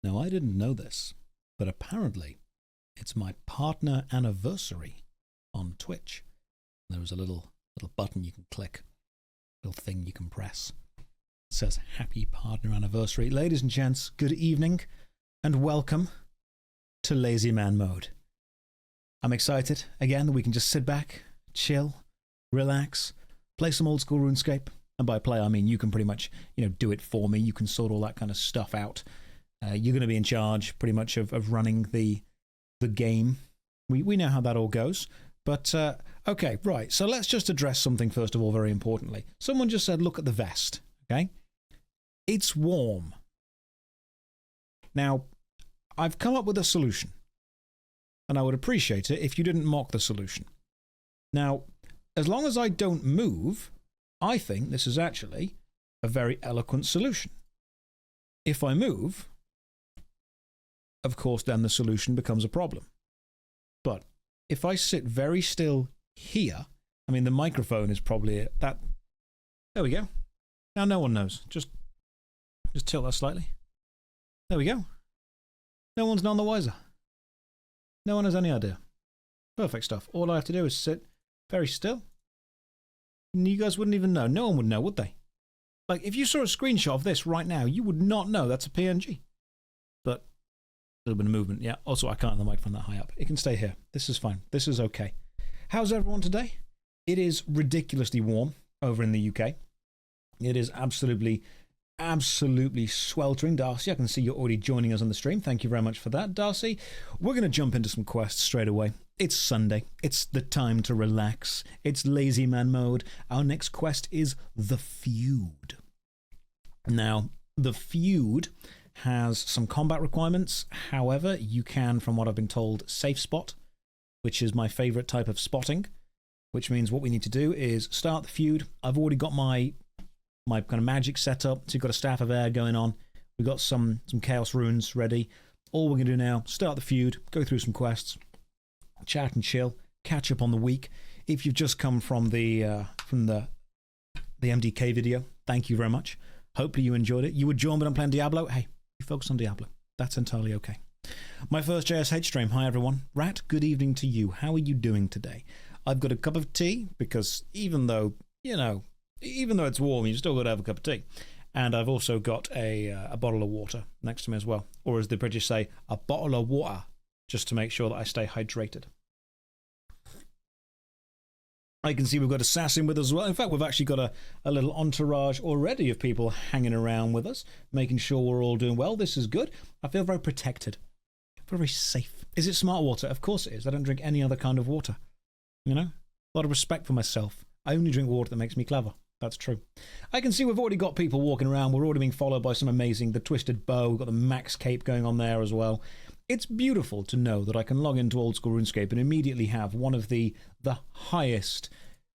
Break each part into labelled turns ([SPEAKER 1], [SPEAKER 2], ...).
[SPEAKER 1] Now, I didn't know this, but apparently it's my partner anniversary on Twitch. There was a little button you can click, little thing you can press. It says happy partner anniversary. Ladies and gents, good evening and welcome to LazyManMode. I'm excited again that we can just sit back, chill, relax, play some old school RuneScape. And by play, I mean you can pretty much, do it for me. You can sort all that kind of stuff out. You're going to be in charge pretty much of running the game. We know how that all goes. But, okay, right. So let's just address something first of all, very importantly. Someone just said, look at the vest, okay? It's warm. Now, I've come up with a solution. And I would appreciate it if you didn't mock the solution. Now, as long as I don't move, I think this is actually a very eloquent solution. If I move, of course, then the solution becomes a problem. But if I sit very still here, I mean, the microphone is probably that. There we go. Now no one knows. Just tilt that slightly. There we go. No one's none the wiser. No one has any idea. Perfect stuff. All I have to do is sit very still. And you guys wouldn't even know. No one would know, would they? Like, if you saw a screenshot of this right now, you would not know that's a PNG. But a little bit of movement, yeah. Also, I can't have the microphone that high up. It can stay here. This is fine. This is okay. How's everyone today? It is ridiculously warm over in the UK. It is absolutely sweltering. Darcy, I can see you're already joining us on the stream. Thank you very much for that, Darcy. We're going to jump into some quests straight away. It's Sunday. It's the time to relax. It's Lazy Man Mode. Our next quest is the Feud. Now, the Feud has some combat requirements. However, you can, from what I've been told, safe spot, which is my favorite type of spotting, which means what we need to do is start the Feud. I've already got my kind of magic set up. So you've got a Staff of Air going on. We've got some Chaos Runes ready. All we're going to do now, start the Feud, go through some quests, chat and chill, catch up on the week. If you've just come from the MDK video, thank you very much. Hopefully you enjoyed it. You were joined when I'm playing Diablo. Hey, you focus on Diablo. That's entirely okay. My first JSH stream. Hi everyone. Rat, good evening to you. How are you doing today? I've got a cup of tea because even though it's warm, you've still got to have a cup of tea. And I've also got a bottle of water next to me as well. Or as the British say, a bottle of water, just to make sure that I stay hydrated. I can see we've got Assassin with us as well. In fact, we've actually got a little entourage already of people hanging around with us, making sure we're all doing well. This is good. I feel very protected. Very safe. Is it smart water? Of course it is. I don't drink any other kind of water. A lot of respect for myself. I only drink water that makes me clever. That's true. I can see we've already got people walking around. We're already being followed by some amazing, the Twisted Bow. We've got the Max Cape going on there as well. It's beautiful to know that I can log into Old School RuneScape and immediately have one of the highest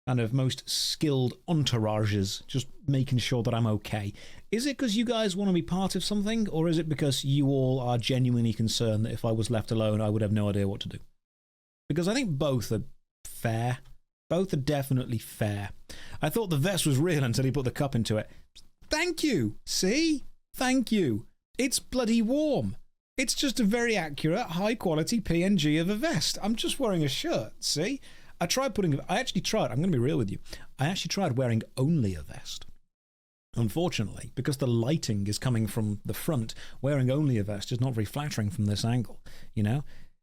[SPEAKER 1] kind of most skilled entourages just making sure that I'm okay. Is it because you guys want to be part of something, or is it because you all are genuinely concerned that if I was left alone, I would have no idea what to do? Because I think both are fair. Both are definitely fair. I thought the vest was real until he put the cup into it. Thank you. See? Thank you. It's bloody warm. It's just a very accurate, high-quality PNG of a vest. I'm just wearing a shirt, see? I actually tried, I'm going to be real with you, I actually tried wearing only a vest. Unfortunately, because the lighting is coming from the front, wearing only a vest is not very flattering from this angle,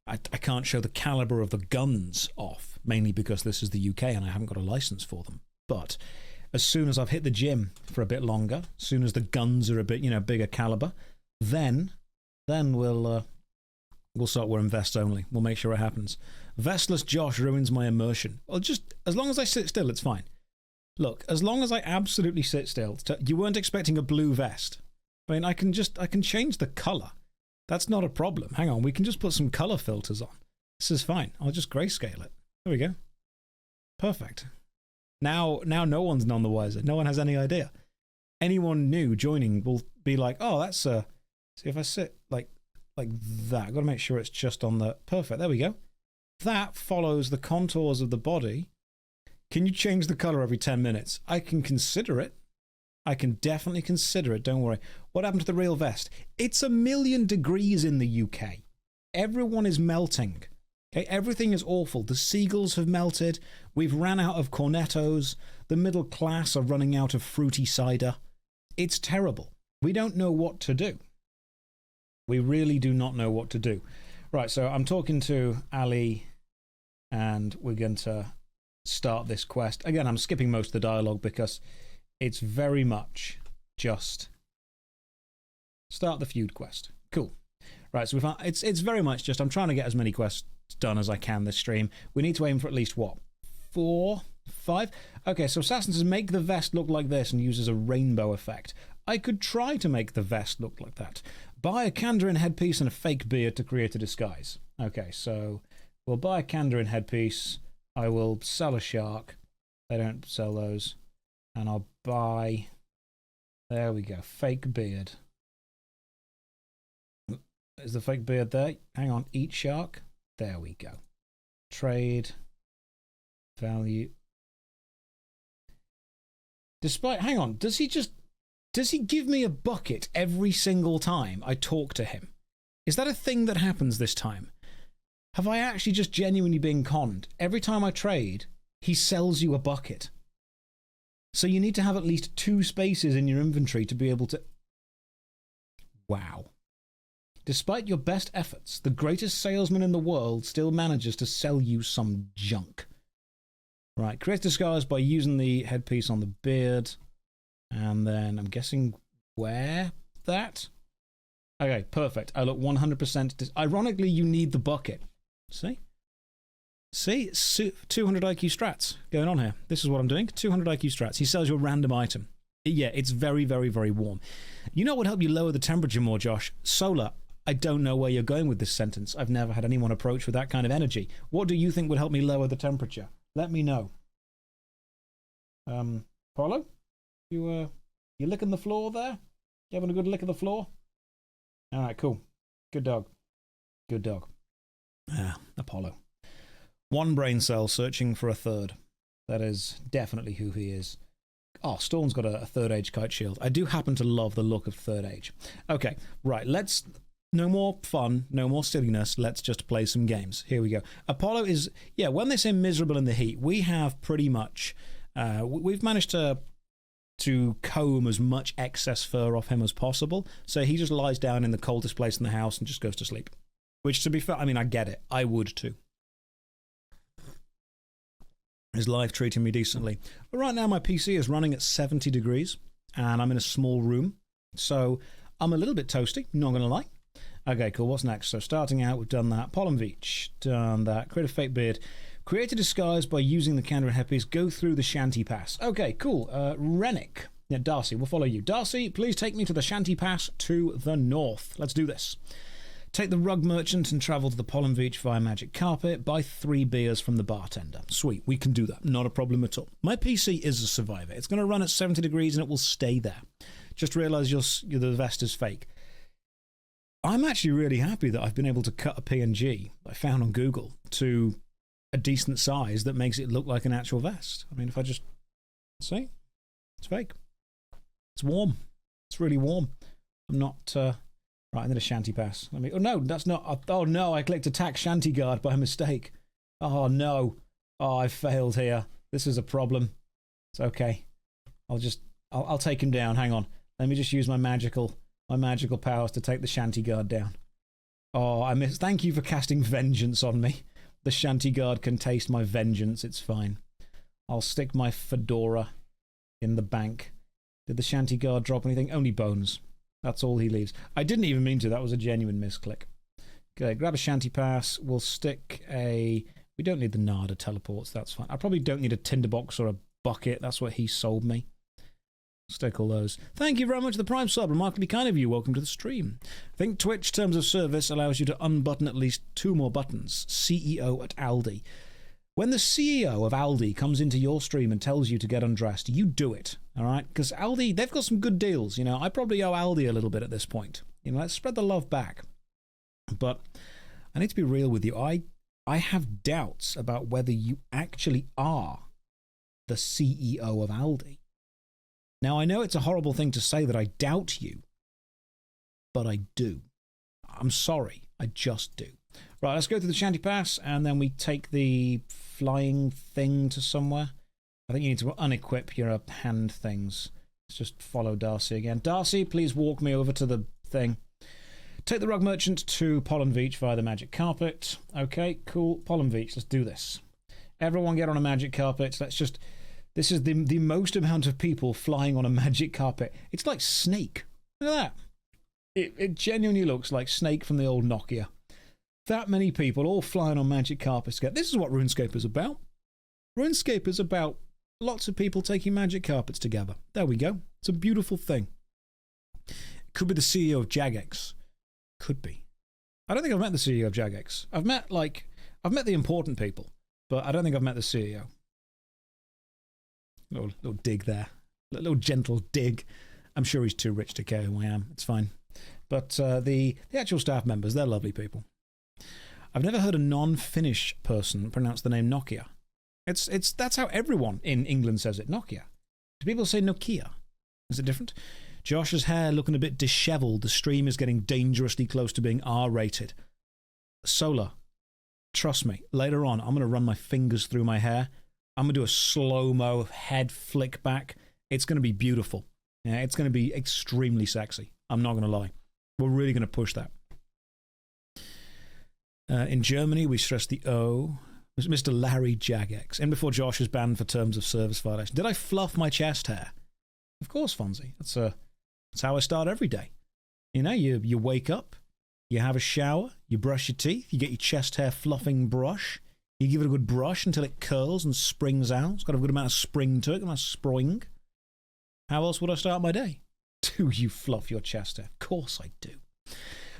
[SPEAKER 1] I can't show the caliber of the guns off, mainly because this is the UK and I haven't got a license for them. But as soon as I've hit the gym for a bit longer, as soon as the guns are a bit, bigger caliber, then we'll start wearing vests only. We'll make sure it happens. Vestless Josh ruins my immersion. Well, just as long as I sit still, it's fine. Look, as long as I absolutely sit still. You weren't expecting a blue vest. I mean, I can change the color. That's not a problem. Hang on, we can just put some color filters on. This is fine. I'll just grayscale it. There we go. Perfect. Now no one's none the wiser. No one has any idea. Anyone new joining will be like, oh, that's see if I sit like that. I've got to make sure it's just on the perfect. There we go. That follows the contours of the body. Can you change the color every 10 minutes? I can consider it. I can definitely consider it, don't worry. What happened to the real vest? It's 1,000,000 degrees in the UK. Everyone is melting. Okay, everything is awful. The seagulls have melted. We've ran out of cornettos. The middle class are running out of fruity cider. It's terrible. We don't know what to do. We really do not know what to do. Right, so I'm talking to Ali, and we're going to start this quest. Again, I'm skipping most of the dialogue because it's very much just start the feud quest. Cool. Right, so it's very much just I'm trying to get as many quests done as I can this stream. We need to aim for at least, what, 4, 5? Okay, so Assassin says make the vest look like this and uses a rainbow effect. I could try to make the vest look like that. Buy a Kandarin headpiece and a fake beard to create a disguise. Okay, so we'll buy a Kandarin headpiece. I will sell a shark. They don't sell those. And I'll buy... There we go. Fake beard. Is the fake beard there? Hang on. Eat shark. There we go. Trade. Value. Despite... Hang on. Does he give me a bucket every single time I talk to him? Is that a thing that happens this time? Have I actually just genuinely been conned? Every time I trade, he sells you a bucket. So you need to have at least 2 spaces in your inventory to be able to... Wow. Despite your best efforts, the greatest salesman in the world still manages to sell you some junk. Right, create disguise by using the headpiece on the beard. And then I'm guessing wear that. Okay, perfect. I look 100%. Ironically, you need the bucket. See? See? 200 IQ strats going on here. This is what I'm doing. 200 IQ strats. He sells you a random item. Yeah, it's very, very, very warm. You know what would help you lower the temperature more, Josh? Solar. I don't know where you're going with this sentence. I've never had anyone approach with that kind of energy. What do you think would help me lower the temperature? Let me know. Apollo? You licking the floor there? You having a good lick of the floor? All right, cool. Good dog. Good dog. Ah, Apollo. One brain cell searching for a third. That is definitely who he is. Oh, Storm's got a third age kite shield. I do happen to love the look of third age. Okay, right, let's... No more fun, no more silliness. Let's just play some games. Here we go. Apollo is... Yeah, when they say miserable in the heat, we have pretty much... we've managed to comb as much excess fur off him as possible. So he just lies down in the coldest place in the house and just goes to sleep. Which, to be fair, I mean, I get it. I would too. His life treating me decently. But right now my PC is running at 70 degrees and I'm in a small room. So I'm a little bit toasty, not going to lie. Okay, cool. What's next? So starting out, we've done that. Pollenveach, done that. Create a fake beard. Create a disguise by using the Kandarin headpiece. Go through the Shanty Pass. Okay, cool. Rennick. Yeah, Darcy, we'll follow you. Darcy, please take me to the Shanty Pass to the north. Let's do this. Take the rug merchant and travel to the Pollenveach via magic carpet. Buy 3 beers from the bartender. Sweet, we can do that. Not a problem at all. My PC is a survivor. It's going to run at 70 degrees and it will stay there. Just realise the vest is fake. I'm actually really happy that I've been able to cut a PNG I found on Google to a decent size that makes it look like an actual vest. I mean, if I just... See? It's fake. It's warm. It's really warm. I'm not... Right, I need a Shanty Pass. Let me... Oh, no, that's not... Oh, no, I clicked attack Shanty Guard by mistake. Oh, no. Oh, I failed here. This is a problem. It's okay. I'll take him down. Hang on. Let me just use my magical powers to take the Shanty Guard down. Oh, I missed... Thank you for casting vengeance on me. The Shanty Guard can taste my vengeance. It's fine. I'll stick my fedora in the bank. Did the Shanty Guard drop anything? Only bones. That's all he leaves. I didn't even mean to. That was a genuine misclick. Okay, grab a Shanty Pass. We'll stick a... We don't need the Nada teleports. That's fine. I probably don't need a tinderbox or a bucket. That's what he sold me. Stick all those. Thank you very much for the Prime sub. Remarkably kind of you. Welcome to the stream. I think Twitch Terms of Service allows you to unbutton at least 2 more buttons. CEO at Aldi. When the CEO of Aldi comes into your stream and tells you to get undressed, you do it, all right? Because Aldi, they've got some good deals, you know. I probably owe Aldi a little bit at this point. You know, let's spread the love back. But I need to be real with you. I have doubts about whether you actually are the CEO of Aldi. Now, I know it's a horrible thing to say that I doubt you, but I do. I'm sorry, I just do. Right, let's go through the Shanty Pass, and then we take the flying thing to somewhere. I think you need to unequip your hand things. Let's just follow Darcy again. Darcy, please walk me over to the thing. Take the rug merchant to Pollenveach via the magic carpet. Okay, cool. Pollenveach, let's do this. Everyone get on a magic carpet. Let's just... This is the most amount of people flying on a magic carpet. It's like Snake. Look at that. It genuinely looks like Snake from the old Nokia. That many people all flying on magic carpets together. This is what RuneScape is about. RuneScape is about lots of people taking magic carpets together. There we go. It's a beautiful thing. It could be the CEO of Jagex. Could be. I don't think I've met the CEO of Jagex. I've met the important people, but I don't think I've met the CEO. Little dig there. Little gentle dig. I'm sure he's too rich to care who I am. It's fine. But the actual staff members, they're lovely people. I've never heard a non-Finnish person pronounce the name Nokia. That's how everyone in England says it, Nokia. Do people say Nokia? Is it different? Josh's hair looking a bit dishevelled. The stream is getting dangerously close to being R-rated. Solar, trust me, later on I'm going to run my fingers through my hair. I'm going to do a slow-mo head flick back. It's going to be beautiful. Yeah, it's going to be extremely sexy. I'm not going to lie. We're really going to push that. In Germany, we stress the O. It was Mr. Larry Jagex. In before Josh is banned for terms of service violation. Did I fluff my chest hair? Of course, Fonzie. That's how I start every day. You know, you wake up, you have a shower, you brush your teeth, you get your chest hair fluffing brush, you give it a good brush until it curls and springs out. It's got a good amount of spring to it, a nice spring. How else would I start my day? Do you fluff your chest hair? Of course I do.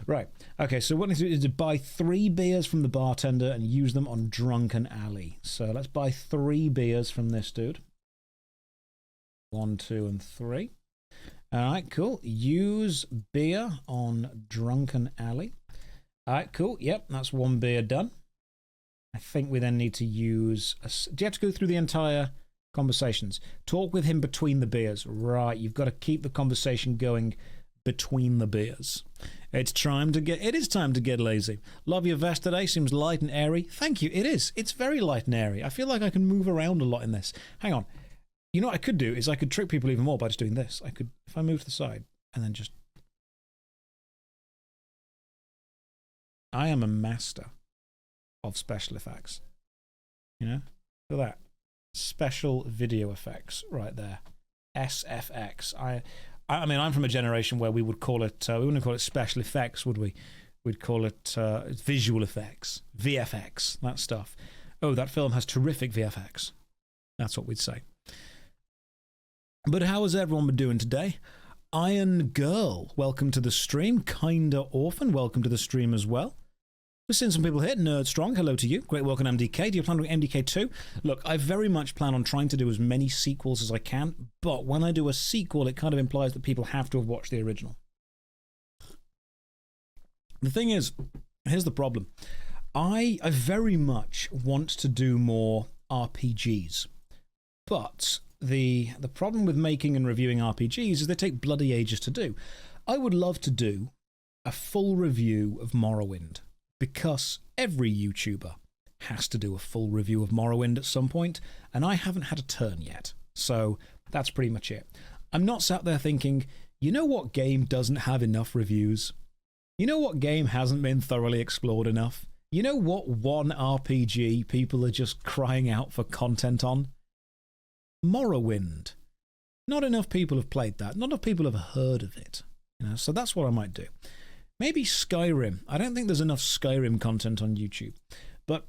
[SPEAKER 1] Right. Okay, so what I need to do is to buy 3 beers from the bartender and use them on Drunken Alley. So let's buy 3 beers from this dude. 1, 2, and 3. All right, cool. Use beer on Drunken Alley. All right, cool. Yep, that's 1 beer done. I think we then need to use... Do you have to go through the entire conversations? Talk with him between the beers. Right, you've got to keep the conversation going between the beers. It is time to get lazy. Love your vest today. Seems light and airy. Thank you. It is. It's very light and airy. I feel like I can move around a lot in this. Hang on. You know what I could do is I could trick people even more by just doing this. I could, if I move to the side and then just... I am a master of special effects. You know? Look at that. Special video effects right there. SFX. I mean, I'm from a generation where we would call it, we wouldn't call it special effects, would we? We'd call it visual effects, VFX, that stuff. Oh, that film has terrific VFX. That's what we'd say. But how has everyone been doing today? Iron Girl, welcome to the stream. Kinda Orphan, welcome to the stream as well. We've seen some people here. Nerd Strong, hello to you. Great welcome, MDK. Do you plan to do MDK 2? Look, I very much plan on trying to do as many sequels as I can, but when I do a sequel, it kind of implies that people have to have watched the original. The thing is, here's the problem. I very much want to do more RPGs, but the problem with making and reviewing RPGs is they take bloody ages to do. I would love to do a full review of Morrowind, because every YouTuber has to do a full review of Morrowind at some point, and I haven't had a turn yet. So that's pretty much it. I'm not sat there thinking, you know what game doesn't have enough reviews? You know what game hasn't been thoroughly explored enough? You know what one RPG people are just crying out for content on? Morrowind. Not enough people have played that. Not enough people have heard of it. You know, so that's what I might do. Maybe Skyrim. I don't think there's enough Skyrim content on YouTube. But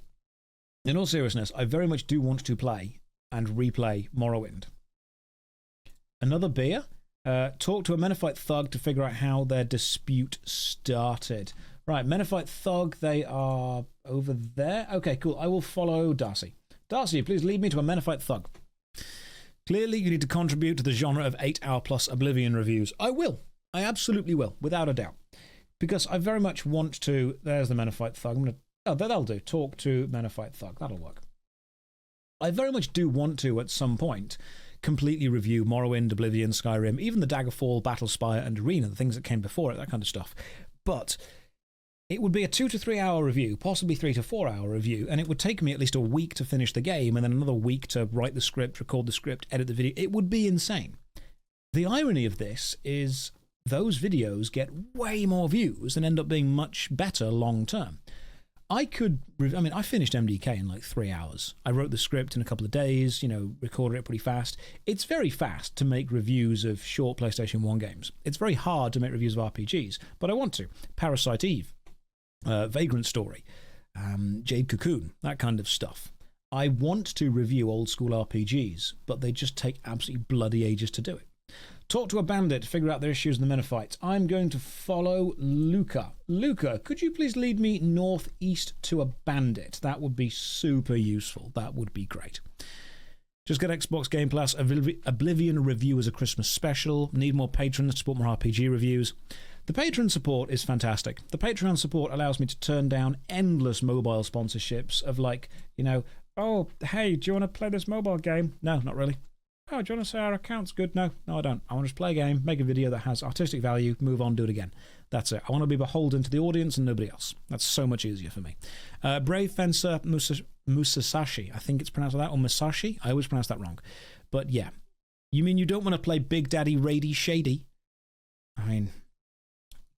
[SPEAKER 1] in all seriousness, I very much do want to play and replay Morrowind. Another beer? Talk to a Menophyte thug to figure out how their dispute started. Right, Menophyte thug, they are over there. Okay, cool. I will follow Darcy. Darcy, please lead me to a Menophyte thug. Clearly, you need to contribute to the genre of 8-hour-plus Oblivion reviews. I will. I absolutely will, without a doubt. Because I very much want to... There's the Menophyte thug. I'm gonna... Oh, that'll do. Talk to Menophyte thug. That'll work. I very much do want to, at some point, completely review Morrowind, Oblivion, Skyrim, even the Daggerfall, Battlespire, and Arena, the things that came before it, that kind of stuff. But it would be a 2 to 3 hour review, possibly 3 to 4 hour review, and it would take me at least a week to finish the game, and then another week to write the script, record the script, edit the video. It would be insane. The irony of this is those videos get way more views and end up being much better long term. I finished MDK in like 3 hours. I wrote the script in a couple of days, recorded it pretty fast. It's very fast to make reviews of short PlayStation 1 games. It's very hard to make reviews of RPGs, but I want to. Parasite Eve, Vagrant Story, Jade Cocoon, that kind of stuff. I want to review old school RPGs, but they just take absolutely bloody ages to do it. Talk to a bandit, figure out their issues in the Metafights. I'm going to follow Luca. Luca, could you please lead me northeast to a bandit? That would be super useful. That would be great. Just get Xbox Game Pass, Oblivion review as a Christmas special. Need more patrons to support more RPG reviews. The Patreon support is fantastic. The Patreon support allows me to turn down endless mobile sponsorships of oh, hey, do you want to play this mobile game? No, not really. Oh, do you want to say our account's good? No, I don't. I want to just play a game, make a video that has artistic value, move on, do it again. That's it. I want to be beholden to the audience and nobody else. That's so much easier for me. Brave Fencer Musashi, I think it's pronounced like that, or Musashi. I always pronounce that wrong. But yeah. You mean you don't want to play Big Daddy Rady Shady?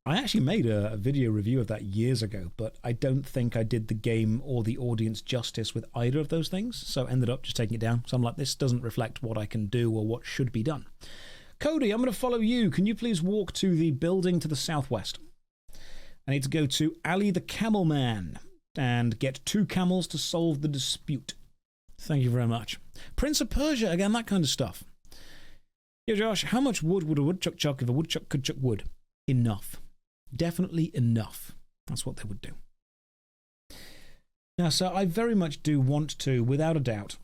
[SPEAKER 1] I actually made a video review of that years ago, but I don't think I did the game or the audience justice with either of those things, so ended up just taking it down. So I'm like, this doesn't reflect what I can do or what should be done. Cody, I'm going to follow you. Can you please walk to the building to the southwest? I need to go to Ali the Camel Man and get 2 camels to solve the dispute. Thank you very much. Prince of Persia, again, that kind of stuff. Yo, Josh, how much wood would a woodchuck chuck if a woodchuck could chuck wood? Enough. Definitely enough. That's what they would do. Now, so I very much do want to, without a doubt,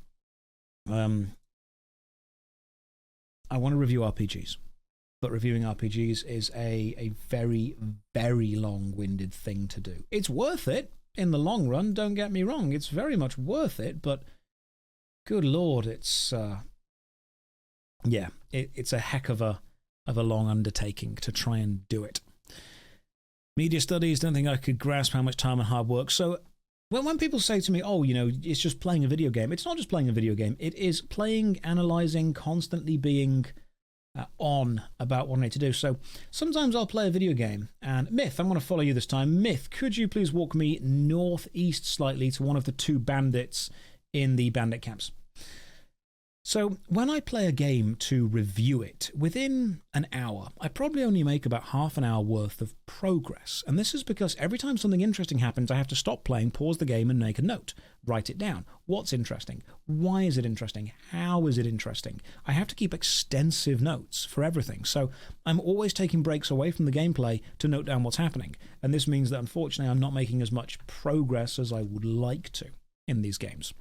[SPEAKER 1] I want to review RPGs. But reviewing RPGs is a very, very long-winded thing to do. It's worth it in the long run, don't get me wrong. It's very much worth it, but good Lord, it's it's a heck of a long undertaking to try and do it. Media studies, don't think I could grasp how much time and hard work. So when people say to me, oh, it's just playing a video game, it's not just playing a video game. It is playing, analyzing, constantly being on about what I need to do. So sometimes I'll play a video game. And Myth, I'm going to follow you this time. Myth, could you please walk me northeast slightly to one of the 2 bandits in the bandit camps? So when I play a game to review it, within an hour, I probably only make about half an hour worth of progress. And this is because every time something interesting happens, I have to stop playing, pause the game and make a note. Write it down. What's interesting? Why is it interesting? How is it interesting? I have to keep extensive notes for everything. So I'm always taking breaks away from the gameplay to note down what's happening. And this means that unfortunately I'm not making as much progress as I would like to in these games.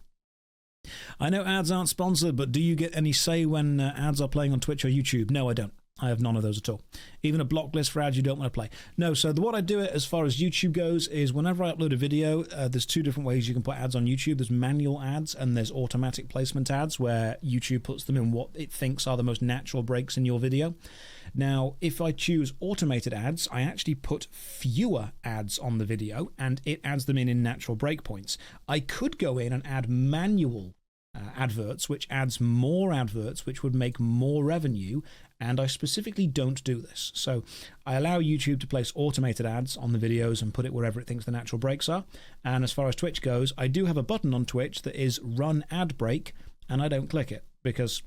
[SPEAKER 1] I know ads aren't sponsored, but do you get any say when ads are playing on Twitch or YouTube? No, I don't. I have none of those at all. Even a block list for ads you don't want to play. No, so what I do it as far as YouTube goes is whenever I upload a video, there's 2 different ways you can put ads on YouTube. There's manual ads and there's automatic placement ads where YouTube puts them in what it thinks are the most natural breaks in your video. Now, if I choose automated ads, I actually put fewer ads on the video and it adds them in natural breakpoints. I could go in and add manual adverts, which adds more adverts, which would make more revenue, and I specifically don't do this. So I allow YouTube to place automated ads on the videos and put it wherever it thinks the natural breaks are. And as far as Twitch goes, I do have a button on Twitch that is run ad break, and I don't click it because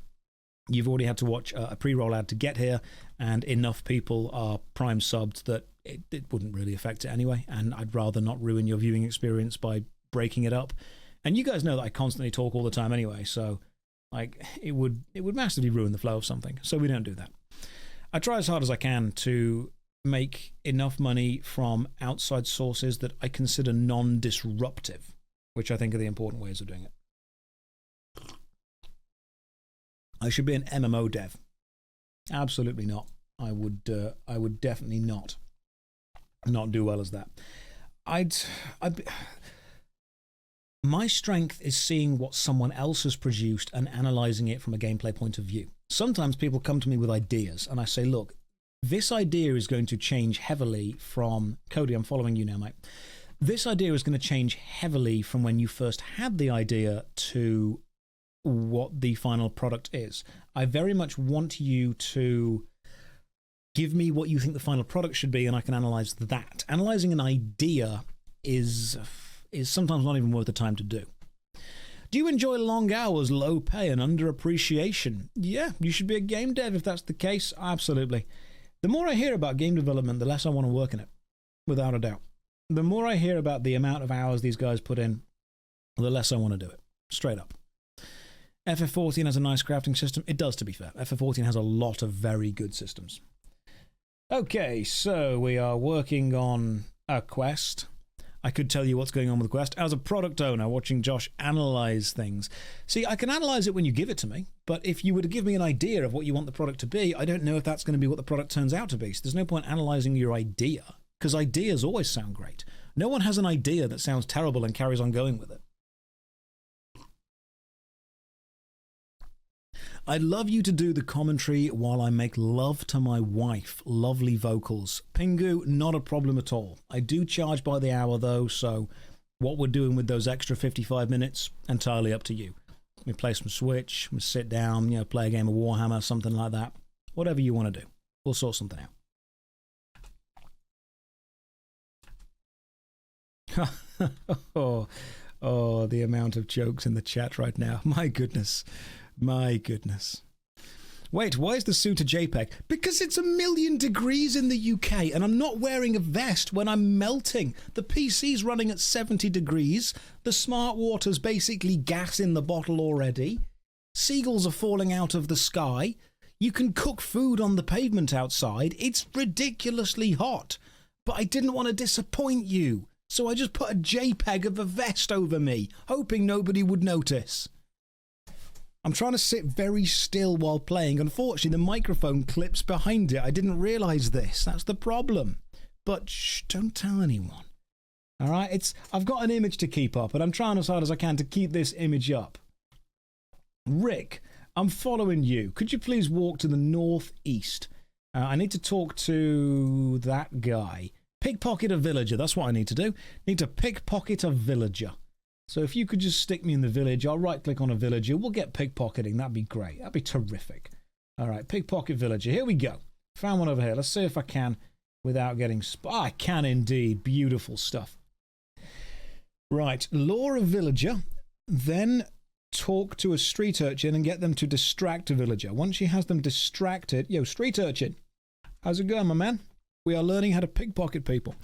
[SPEAKER 1] you've already had to watch a pre-roll ad to get here, and enough people are prime subbed that it wouldn't really affect it anyway, and I'd rather not ruin your viewing experience by breaking it up. And you guys know that I constantly talk all the time anyway, so it would massively ruin the flow of something. So we don't do that. I try as hard as I can to make enough money from outside sources that I consider non-disruptive, which I think are the important ways of doing it. I should be an MMO dev. Absolutely not. I would definitely not do well as that. My strength is seeing what someone else has produced and analyzing it from a gameplay point of view. Sometimes people come to me with ideas and I say, look, this idea is going to change heavily from... Cody, I'm following you now, mate. This idea is going to change heavily from when you first had the idea to what the final product is. I very much want you to give me what you think the final product should be and I can analyze that. Analyzing an idea is sometimes not even worth the time to do. Do you enjoy long hours, low pay, and underappreciation? Yeah, you should be a game dev if that's the case. Absolutely. The more I hear about game development, the less I want to work in it, without a doubt. The more I hear about the amount of hours these guys put in, the less I want to do it. Straight up. FF14 has a nice crafting system. It does, to be fair. FF14 has a lot of very good systems. Okay, so we are working on a quest. I could tell you what's going on with the quest as a product owner watching Josh analyze things. See, I can analyze it when you give it to me, but if you were to give me an idea of what you want the product to be, I don't know if that's going to be what the product turns out to be. So there's no point analyzing your idea, because ideas always sound great. No one has an idea that sounds terrible and carries on going with it. I'd love you to do the commentary while I make love to my wife. Lovely vocals. Pingu, not a problem at all. I do charge by the hour though, so what we're doing with those extra 55 minutes, entirely up to you. We play some Switch, we sit down, play a game of Warhammer, something like that. Whatever you want to do. We'll sort something out. Oh, the amount of jokes in the chat right now. My goodness. My goodness. Wait, why is the suit a JPEG? Because it's 1,000,000 degrees in the UK and I'm not wearing a vest when I'm melting. The PC's running at 70 degrees. The smart water's basically gas in the bottle already. Seagulls are falling out of the sky. You can cook food on the pavement outside. It's ridiculously hot. But I didn't want to disappoint you. So I just put a JPEG of a vest over me, hoping nobody would notice. I'm trying to sit very still while playing. Unfortunately, the microphone clips behind it. I didn't realise this. That's the problem. But shh, don't tell anyone. All right? I've got an image to keep up, and I'm trying as hard as I can to keep this image up. Rick, I'm following you. Could you please walk to the northeast? I need to talk to that guy. Pickpocket a villager. That's what I need to do. Need to pickpocket a villager. So if you could just stick me in the village, I'll right-click on a villager. We'll get pickpocketing. That'd be great. That'd be terrific. All right, pickpocket villager. Here we go. Found one over here. Let's see if I can without getting... I can indeed. Beautiful stuff. Right, lure a villager. Then talk to a street urchin and get them to distract a villager. Once she has them distracted... Yo, street urchin. How's it going, my man? We are learning how to pickpocket people.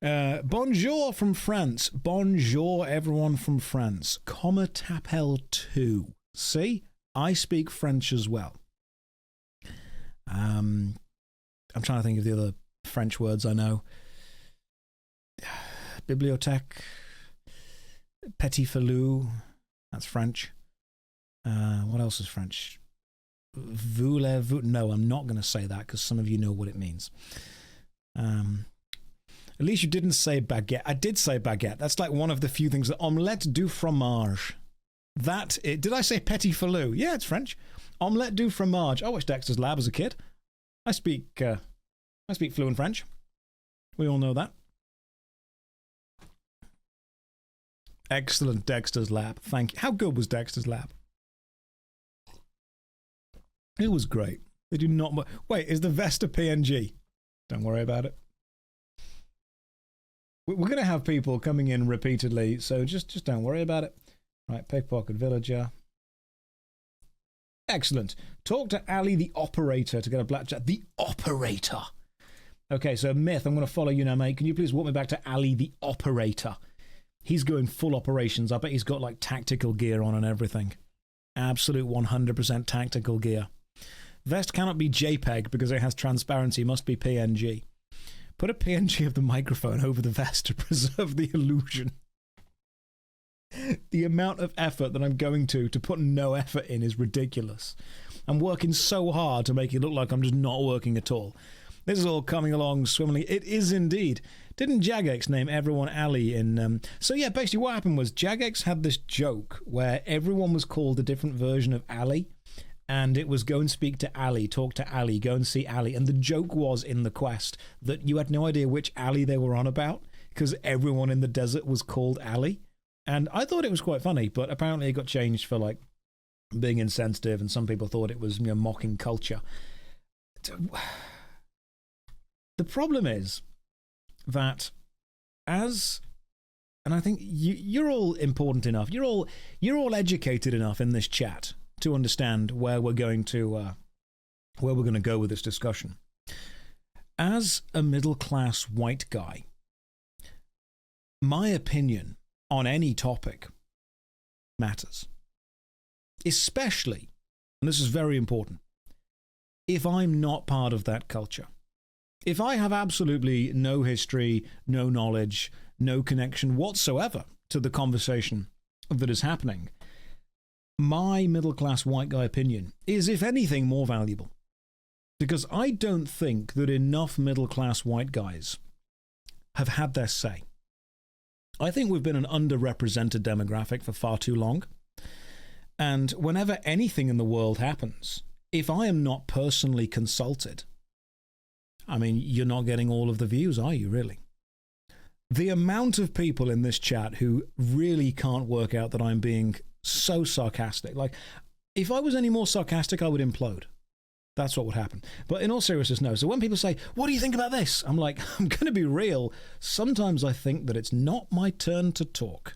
[SPEAKER 1] Bonjour from France. Bonjour, everyone from France. Comment t'appelles tu? See? I speak French as well. I'm trying to think of the other French words I know. Bibliothèque. Petit filou. That's French. What else is French? Voulez-vous? No, I'm not going to say that because some of you know what it means. At least you didn't say baguette. I did say baguette. That's like one of the few things. Omelette du fromage. Did I say petit filou? Yeah, it's French. Omelette du fromage. I watched Dexter's Lab as a kid. I speak fluent French. We all know that. Excellent, Dexter's Lab. Thank you. How good was Dexter's Lab? It was great. They do not... Wait, is the vest a PNG? Don't worry about it. We're going to have people coming in repeatedly, so just don't worry about it. Right, pickpocket villager. Excellent. Talk to Ali the operator to get a blackjack. The operator. Okay, so Myth, I'm going to follow you now, mate. Can you please walk me back to Ali the operator? He's going full operations. I bet he's got like tactical gear on and everything. Absolute 100% tactical gear. Vest cannot be JPEG because it has transparency. Must be PNG. Put a PNG of the microphone over the vest to preserve the illusion. The amount of effort that I'm going to put no effort in is ridiculous. I'm working so hard to make it look like I'm just not working at all. This is all coming along swimmingly. It is indeed. Didn't Jagex name everyone Ali in... So yeah, basically what happened was Jagex had this joke where everyone was called a different version of Ali, and it was go and speak to Ali, talk to Ali, go and see Ali. And the joke was in the quest that you had no idea which Ali they were on about because everyone in the desert was called Ali. And I thought it was quite funny, but apparently it got changed for like being insensitive, and some people thought it was mocking culture. The problem is that and I think you're all important enough, you're all educated enough in this chat to understand where we're going to go with this discussion. As a middle-class white guy, my opinion on any topic matters. Especially, and this is very important, if I'm not part of that culture. If I have absolutely no history, no knowledge, no connection whatsoever to the conversation that is happening, my middle-class white guy opinion is, if anything, more valuable. Because I don't think that enough middle-class white guys have had their say. I think we've been an underrepresented demographic for far too long. And whenever anything in the world happens, if I am not personally consulted, I mean, you're not getting all of the views, are you, really? The amount of people in this chat who really can't work out that I'm being so sarcastic. Like, if I was any more sarcastic, I would implode. That's what would happen. But in all seriousness, no. So when people say, what do you think about this? I'm like, I'm going to be real. Sometimes I think that it's not my turn to talk.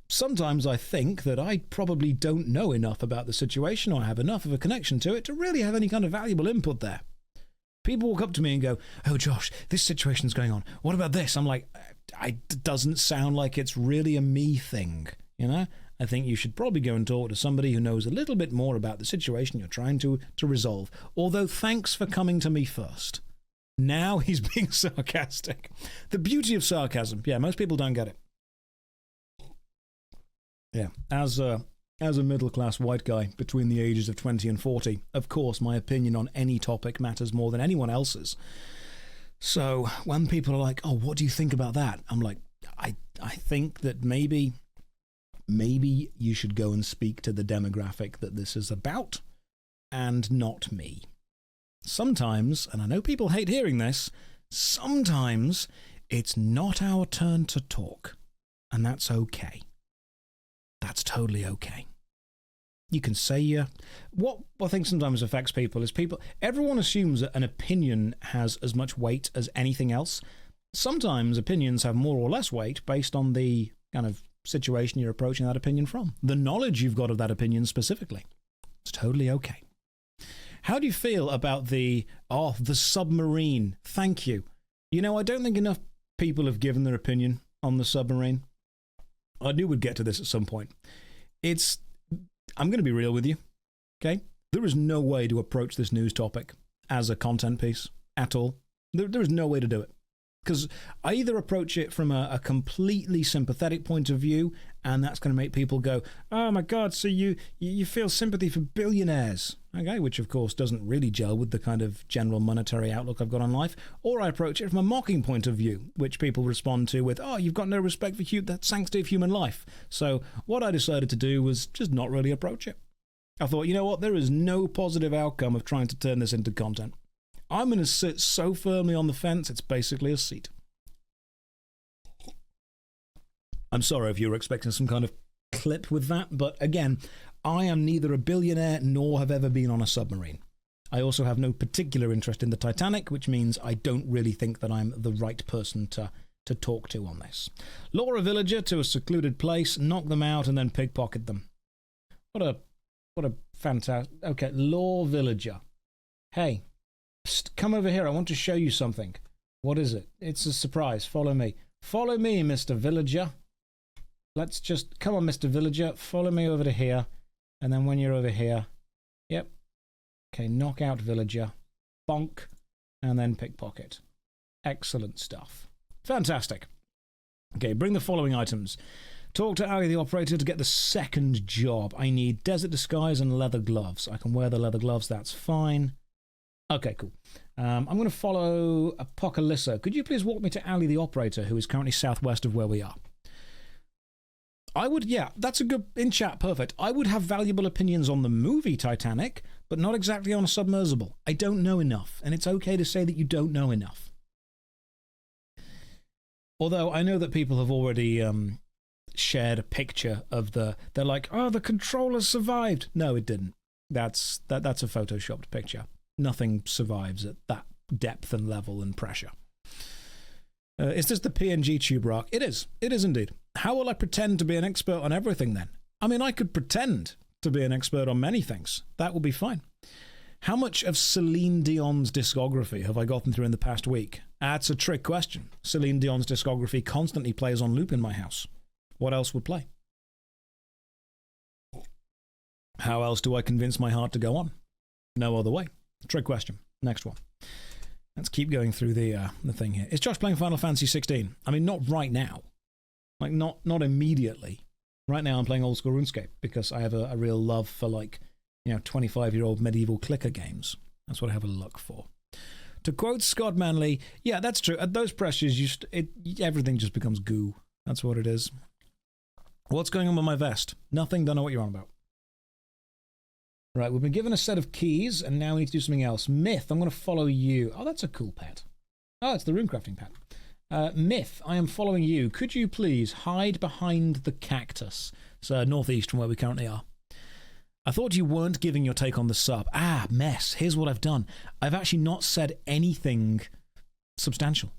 [SPEAKER 1] Sometimes I think that I probably don't know enough about the situation or have enough of a connection to it to really have any kind of valuable input there. People walk up to me and go, oh, Josh, this situation's going on. What about this? I'm like, it doesn't sound like it's really a me thing, you know? I think you should probably go and talk to somebody who knows a little bit more about the situation you're trying to resolve. Although, thanks for coming to me first. Now he's being sarcastic. The beauty of sarcasm. Yeah, most people don't get it. Yeah, as a middle-class white guy between the ages of 20 and 40, of course, my opinion on any topic matters more than anyone else's. So when people are like, oh, what do you think about that? I'm like, I think that maybe you should go and speak to the demographic that this is about and not me. Sometimes, and I know people hate hearing this, sometimes it's not our turn to talk, and that's okay. That's totally okay. You can say what I think sometimes affects people is everyone assumes that an opinion has as much weight as anything else. Sometimes opinions have more or less weight based on the kind of situation you're approaching that opinion from. The knowledge you've got of that opinion specifically. It's totally okay. How do you feel about the submarine? Thank you. You know, I don't think enough people have given their opinion on the submarine. I knew we'd get to this at some point. I'm going to be real with you, okay? There is no way to approach this news topic as a content piece at all. There is no way to do it. Because I either approach it from a completely sympathetic point of view, and that's going to make people go, oh my God, so you feel sympathy for billionaires, okay, which of course doesn't really gel with the kind of general monetary outlook I've got on life. Or I approach it from a mocking point of view, which people respond to with, oh, you've got no respect for the sanctity of human life. So what I decided to do was just not really approach it. I thought, you know what, there is no positive outcome of trying to turn this into content. I'm going to sit so firmly on the fence, it's basically a seat. I'm sorry if you were expecting some kind of clip with that, but again, I am neither a billionaire nor have ever been on a submarine. I also have no particular interest in the Titanic, which means I don't really think that I'm the right person to talk to on this. Lure a villager to a secluded place, knock them out, and then pickpocket them. What a fantastic... Okay, lure villager. Hey, psst, come over here. I want to show you something. What is it? It's a surprise. Follow me. Follow me, Mr. Villager. Let's just... Come on, Mr. Villager. Follow me over to here. And then when you're over here... Yep. Okay, knock out villager. Bonk. And then pickpocket. Excellent stuff. Fantastic. Okay, bring the following items. Talk to Ali the operator to get the second job. I need desert disguise and leather gloves. I can wear the leather gloves, that's fine. Okay, cool. I'm going to follow Apocalypsa. Could you please walk me to Ali the operator, who is currently southwest of where we are? I would, yeah, that's a good, in chat, perfect. I would have valuable opinions on the movie Titanic, but not exactly on a submersible. I don't know enough, and it's okay to say that you don't know enough. Although I know that people have already shared a picture of they're like, oh, the controller survived. No, it didn't. That's a photoshopped picture. Nothing survives at that depth and level and pressure. Is this the PNG tube rock? It is. It is indeed. How will I pretend to be an expert on everything then? I mean, I could pretend to be an expert on many things. That will be fine. How much of Celine Dion's discography have I gotten through in the past week? That's a trick question. Celine Dion's discography constantly plays on loop in my house. What else would play? How else do I convince my heart to go on? No other way. Trick question. Next one. Let's keep going through the thing here. Is Josh playing Final Fantasy 16? I mean, not right now. Like, not immediately. Right now I'm playing old school RuneScape because I have a real love for, like, 25-year-old medieval clicker games. That's what I have a look for. To quote Scott Manley, yeah, that's true. At those pressures, everything just becomes goo. That's what it is. What's going on with my vest? Nothing. Don't know what you're on about. Right, we've been given a set of keys, and now we need to do something else. Myth, I'm going to follow you. Oh, that's a cool pet. Oh, it's the runecrafting pet. Myth, I am following you. Could you please hide behind the cactus? It's northeast from where we currently are. I thought you weren't giving your take on the sub. Ah, mess. Here's what I've done. I've actually not said anything substantial.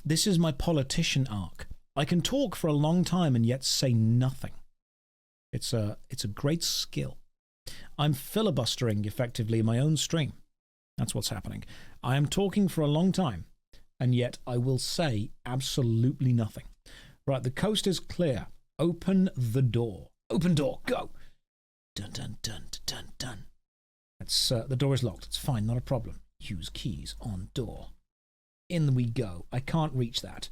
[SPEAKER 1] This is my politician arc. I can talk for a long time and yet say nothing. It's a great skill. I'm filibustering, effectively, my own stream. That's what's happening. I am talking for a long time, and yet I will say absolutely nothing. Right, the coast is clear. Open the door. Open door, go! Dun, dun, dun, dun, dun. The door is locked. It's fine, not a problem. Use keys on door. In we go. I can't reach that.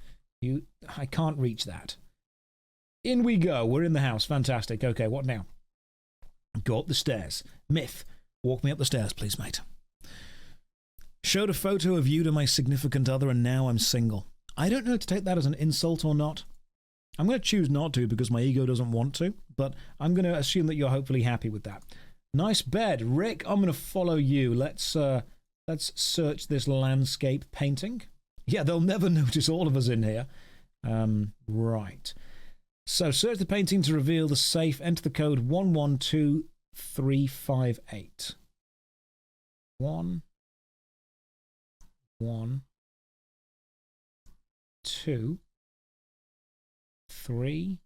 [SPEAKER 1] I can't reach that. In we go. We're in the house. Fantastic. Okay, what now? Go up the stairs. Myth, walk me up the stairs, please, mate. Showed a photo of you to my significant other, and now I'm single. I don't know to take that as an insult or not. I'm going to choose not to because my ego doesn't want to, but I'm going to assume that you're hopefully happy with that. Nice bed. Rick, I'm going to follow you. Let's search this landscape painting. Yeah, they'll never notice all of us in here. Right. So, search the painting to reveal the safe. Enter the code 112358. 1, 1, 2, 3,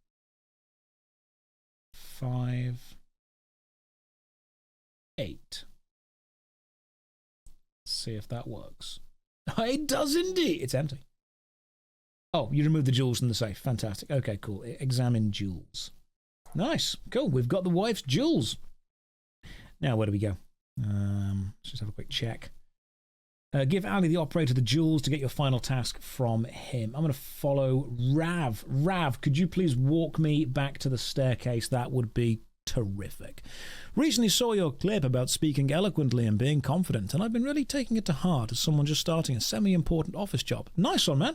[SPEAKER 1] 5, 8. Let's see if that works. It does indeed. It's empty. Oh, you removed the jewels from the safe. Fantastic. Okay, cool. Examine jewels. Nice. Cool. We've got the wife's jewels. Now, where do we go? Let's just have a quick check. Give Ali the operator the jewels to get your final task from him. I'm going to follow Rav. Rav, could you please walk me back to the staircase? That would be terrific. Recently saw your clip about speaking eloquently and being confident, and I've been really taking it to heart as someone just starting a semi-important office job. Nice one, man.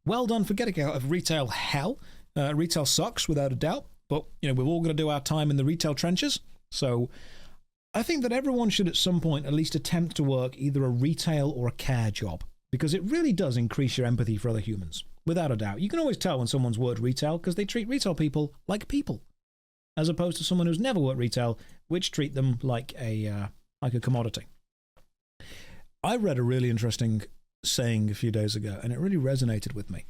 [SPEAKER 1] Well done for getting out of retail hell. Retail sucks, without a doubt, but we've all got to do our time in the retail trenches. So I think that everyone should at some point at least attempt to work either a retail or a care job, because it really does increase your empathy for other humans, without a doubt. You can always tell when someone's worked retail because they treat retail people, as opposed to someone who's never worked retail, which treat them like a commodity. I read a really interesting saying a few days ago, and it really resonated with me.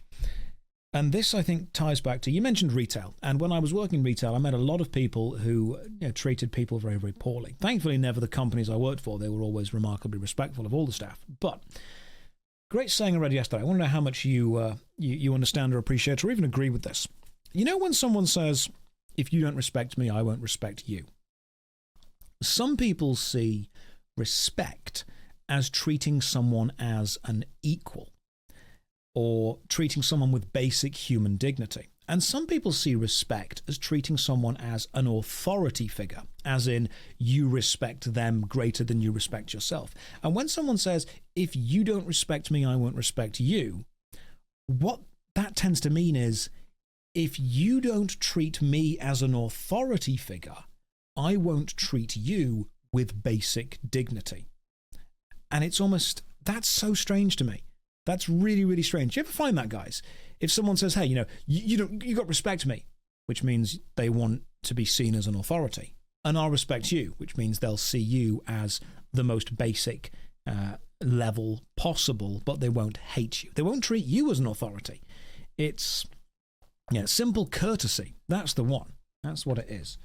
[SPEAKER 1] And this, I think, ties back to, you mentioned retail, and when I was working retail, I met a lot of people who treated people very, very poorly. Thankfully, never the companies I worked for. They were always remarkably respectful of all the staff. But great saying I read yesterday. I want to know how much you understand or appreciate or even agree with this. When someone says, if you don't respect me, I won't respect you. Some people see respect as treating someone as an equal, or treating someone with basic human dignity. And some people see respect as treating someone as an authority figure, as in you respect them greater than you respect yourself. And when someone says, if you don't respect me, I won't respect you, what that tends to mean is, if you don't treat me as an authority figure, I won't treat you with basic dignity. And it's almost, that's so strange to me. That's really, really strange. You ever find that, guys? If someone says, hey, you got to respect me, which means they want to be seen as an authority, and I'll respect you, which means they'll see you as the most basic level possible, but they won't hate you. They won't treat you as an authority. It's simple courtesy. That's the one. That's what it is.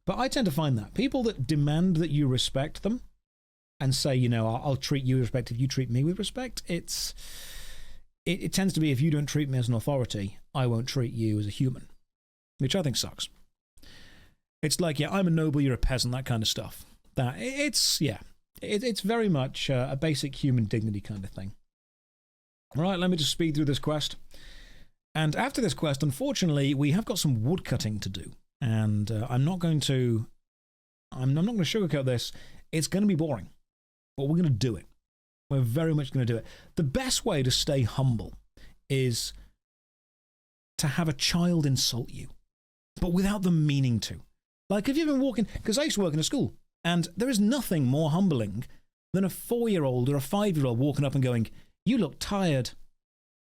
[SPEAKER 1] But I tend to find that people that demand that you respect them and say, I'll treat you with respect if you treat me with respect, it tends to be, if you don't treat me as an authority, I won't treat you as a human, which I think sucks. It's like, I'm a noble, you're a peasant, that kind of stuff. It's very much a basic human dignity kind of thing. All right, let me just speed through this quest. And after this quest, unfortunately, we have got some wood cutting to do. And I'm not going to sugarcoat this. It's going to be boring, but we're going to do it. We're very much going to do it. The best way to stay humble is to have a child insult you, but without them meaning to. Like, if you've been walking, because I used to work in a school, and there is nothing more humbling than a 4-year-old or a 5-year-old walking up and going, you look tired.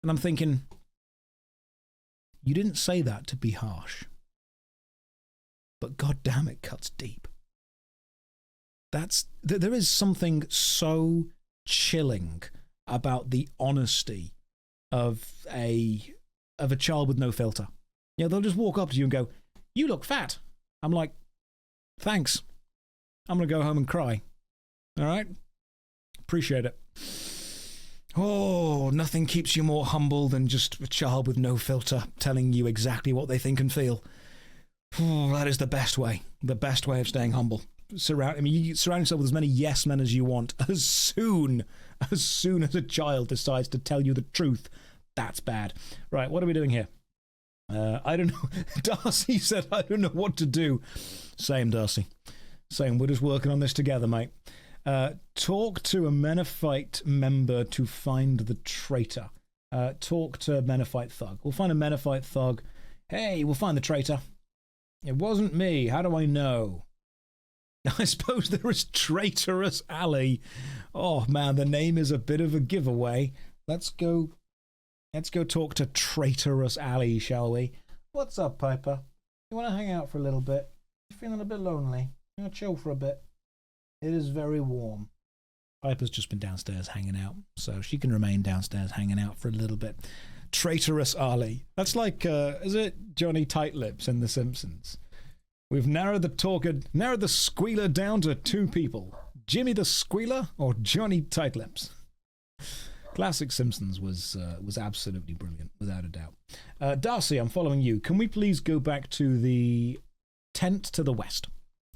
[SPEAKER 1] And I'm thinking, you didn't say that to be harsh. But God damn, it cuts deep. There is something so chilling about the honesty of a child with no filter. They'll just walk up to you and go, you look fat. I'm like, thanks. I'm going to go home and cry. All right? Appreciate it. Oh, nothing keeps you more humble than just a child with no filter telling you exactly what they think and feel. Oh, that is the best way of staying humble. You surround yourself with as many yes men as you want. As soon as a child decides to tell you the truth, that's bad. Right, what are we doing here? I don't know. Darcy said, I don't know what to do. Same, Darcy. Same, we're just working on this together, mate. Talk to a Menophyte member to find the traitor. Talk to a Menophyte thug. We'll find a Menophyte thug. Hey, we'll find the traitor. It wasn't me. How do I know? I suppose there is Traitorous Alley. Oh, man, the name is a bit of a giveaway. Let's go talk to Traitorous Alley, shall we? What's up, Piper? You want to hang out for a little bit? You feeling a bit lonely? You want to chill for a bit? It is very warm. Piper's just been downstairs hanging out, so she can remain downstairs hanging out for a little bit. Traitorous Alley. That's like, is it Johnny Tightlips in The Simpsons? We've narrowed the squealer down to 2 people. Jimmy the Squealer or Johnny Tightlips. Classic Simpsons was absolutely brilliant, without a doubt. Darcy, I'm following you. Can we please go back to the tent to the west,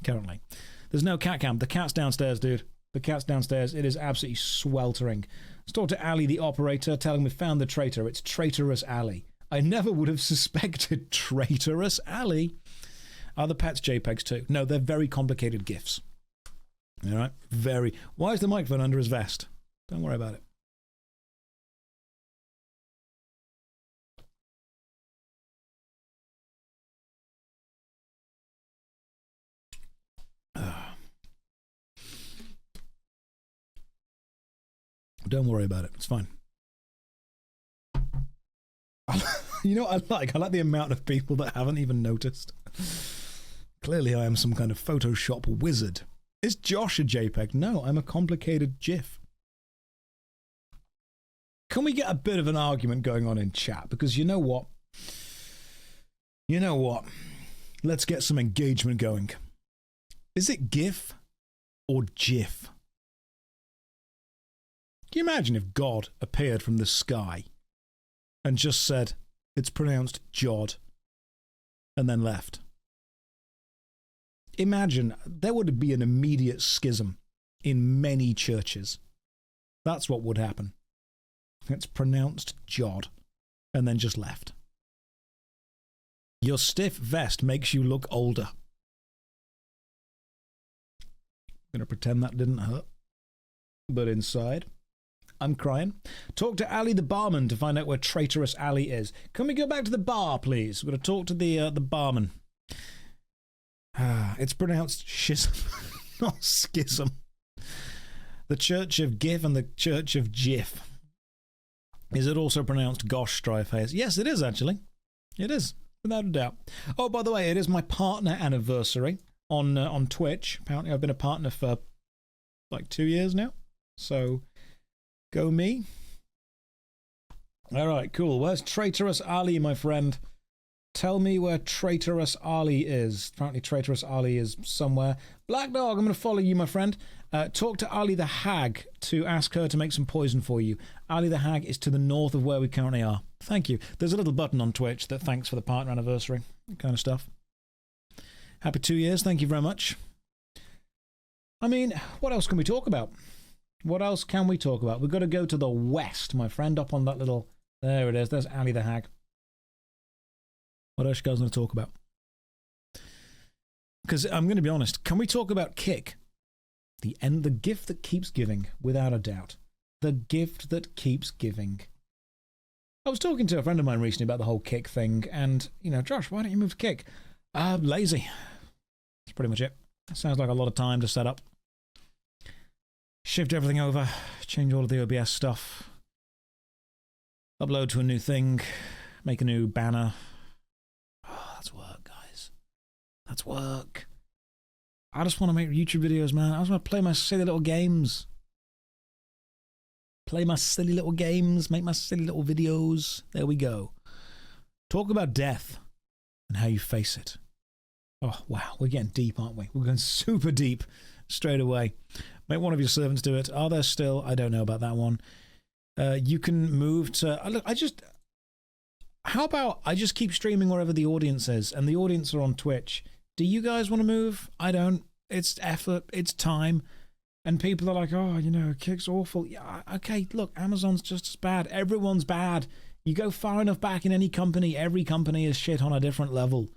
[SPEAKER 1] currently? There's no cat cam. The cat's downstairs, dude. The cat's downstairs. It is absolutely sweltering. Let's talk to Ali, the operator, tell him we found the traitor. It's Traitorous Ali. I never would have suspected Traitorous Ali. Are the pets JPEGs too? No, they're very complicated GIFs. All right? Very. Why is the microphone under his vest? Don't worry about it. Don't worry about it. It's fine. You know what I like? I like the amount of people that haven't even noticed. Clearly I am some kind of Photoshop wizard. Is Josh a JPEG? No, I'm a complicated GIF. Can we get a bit of an argument going on in chat? Because you know what? You know what? Let's get some engagement going. Is it GIF or GIF? Can you imagine if God appeared from the sky and just said, it's pronounced Jod, and then left? Imagine, there would be an immediate schism in many churches. That's what would happen. It's pronounced Jod, and then just left. Your stiff vest makes you look older. I'm going to pretend that didn't hurt. But inside, I'm crying. Talk to Ali the barman to find out where Traitorous Ali is. Can we go back to the bar, please? We're going to talk to the barman. It's pronounced schism, not schism. The Church of Gif and the Church of Jiff. Is it also pronounced JoshStrifeHayes? Yes, it is, actually. It is, without a doubt. Oh, by the way, it is my partner anniversary on Twitch. Apparently, I've been a partner for like 2 years now. So, go me. All right, cool. Where's Traitorous Ali, my friend? Tell me where Traitorous Ali is. Apparently, Traitorous Ali is somewhere. Black Dog, I'm going to follow you, my friend. Talk to Ali the Hag to ask her to make some poison for you. Ali the Hag is to the north of where we currently are. Thank you. There's a little button on Twitch that thanks for the partner anniversary. That kind of stuff. Happy 2 years. Thank you very much. I mean, what else can we talk about? What else can we talk about? We've got to go to the west, my friend, up on that little... There it is. There's Ali the Hag. What else you guys want to talk about? Because I'm going to be honest. Can we talk about Kick? The gift that keeps giving, without a doubt. The gift that keeps giving. I was talking to a friend of mine recently about the whole Kick thing, and, you know, Josh, why don't you move to Kick? Lazy. That's pretty much it. Sounds like a lot of time to set up. Shift everything over, change all of the OBS stuff, upload to a new thing, make a new banner. Oh, that's work, guys. That's work. I just want to make YouTube videos, man. I just want to play my silly little games. Play my silly little games, make my silly little videos. There we go. Talk about death and how you face it. Oh, wow. We're getting deep, aren't we? We're going super deep straight away. Make one of your servants do it. Are there still? I don't know about that one. You can move to... Look, how about I just keep streaming wherever the audience is, and the audience are on Twitch. Do you guys want to move? I don't. It's effort. It's time. And people are like, oh, you know, Kick's awful. Yeah, okay, look, Amazon's just as bad. Everyone's bad. You go far enough back in any company, every company is shit on a different level.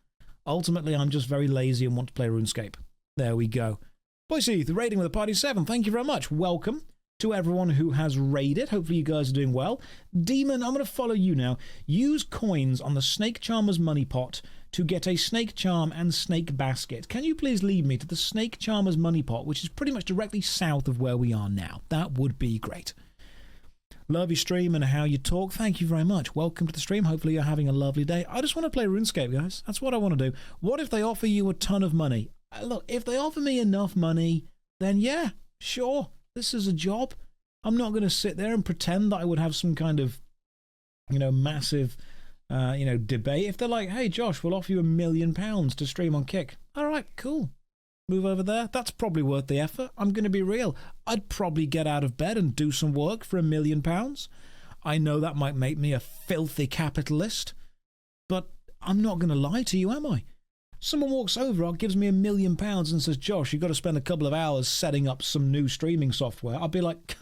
[SPEAKER 1] Ultimately, I'm just very lazy and want to play RuneScape. There we go. Boise, the raiding with a party 7. Thank you very much. Welcome to everyone who has raided. Hopefully you guys are doing well. Demon, I'm going to follow you now. Use coins on the Snake Charmer's money pot to get a snake charm and snake basket. Can you please lead me to the Snake Charmer's money pot, which is pretty much directly south of where we are now? That would be great. Love your stream and how you talk. Thank you very much. Welcome to the stream. Hopefully you're having a lovely day. I just want to play RuneScape, guys. That's what I want to do. What if they offer you a ton of money? Look, if they offer me enough money, then yeah, sure. This is a job. I'm not going to sit there and pretend that I would have some kind of, you know, massive, you know, debate. If they're like, hey, Josh, we'll offer you £1 million to stream on Kick. All right, cool. Move over there. That's probably worth the effort. I'm going to be real. I'd probably get out of bed and do some work for £1 million. I know that might make me a filthy capitalist, but I'm not going to lie to you, am I? Someone walks over, gives me £1 million and says, Josh, you've got to spend a couple of hours setting up some new streaming software. I'll be like,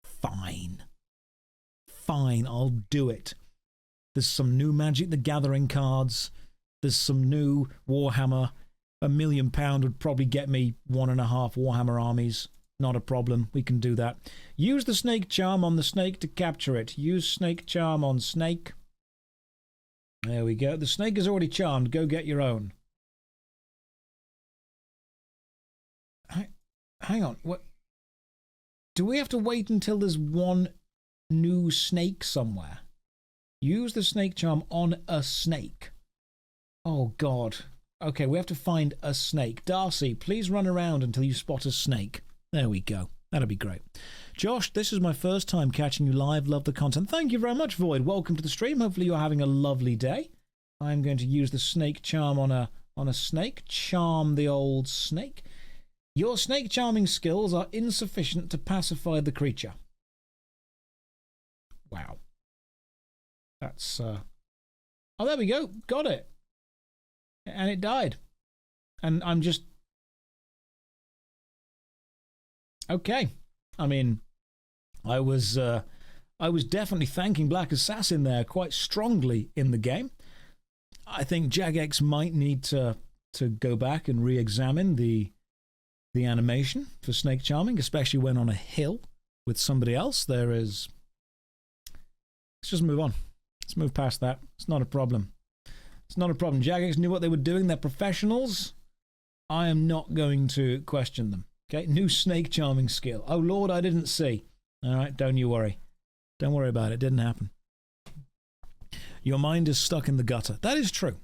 [SPEAKER 1] fine. Fine, I'll do it. There's some new Magic the Gathering cards. There's some new Warhammer. £1 million would probably get me 1.5 Warhammer armies. Not a problem. We can do that. Use the snake charm on the snake to capture it. Use snake charm on snake. There we go. The snake is already charmed. Go get your own. Hang on. What? Do we have to wait until there's one new snake somewhere? Use the snake charm on a snake. Oh, God. Okay, we have to find a snake. Darcy, please run around until you spot a snake. There we go. That'll be great. Josh, this is my first time catching you live. Love the content. Thank you very much, Void. Welcome to the stream. Hopefully you're having a lovely day. I'm going to use the snake charm on a snake. Charm the old snake. Your snake charming skills are insufficient to pacify the creature. Wow. That's, Oh, there we go. Got it. And it died. And I'm just... Okay. I mean, I was definitely thanking Black Assassin there quite strongly in the game. I think Jagex might need to go back and re-examine the animation for snake charming, especially when on a hill with somebody else. Let's just move on. Let's move past that. It's not a problem. It's not a problem. Jagex knew what they were doing. They're professionals. I am not going to question them. Okay, new snake charming skill. Oh Lord, I didn't see. All right, don't you worry. Don't worry about it. It didn't happen. Your mind is stuck in the gutter. That is true.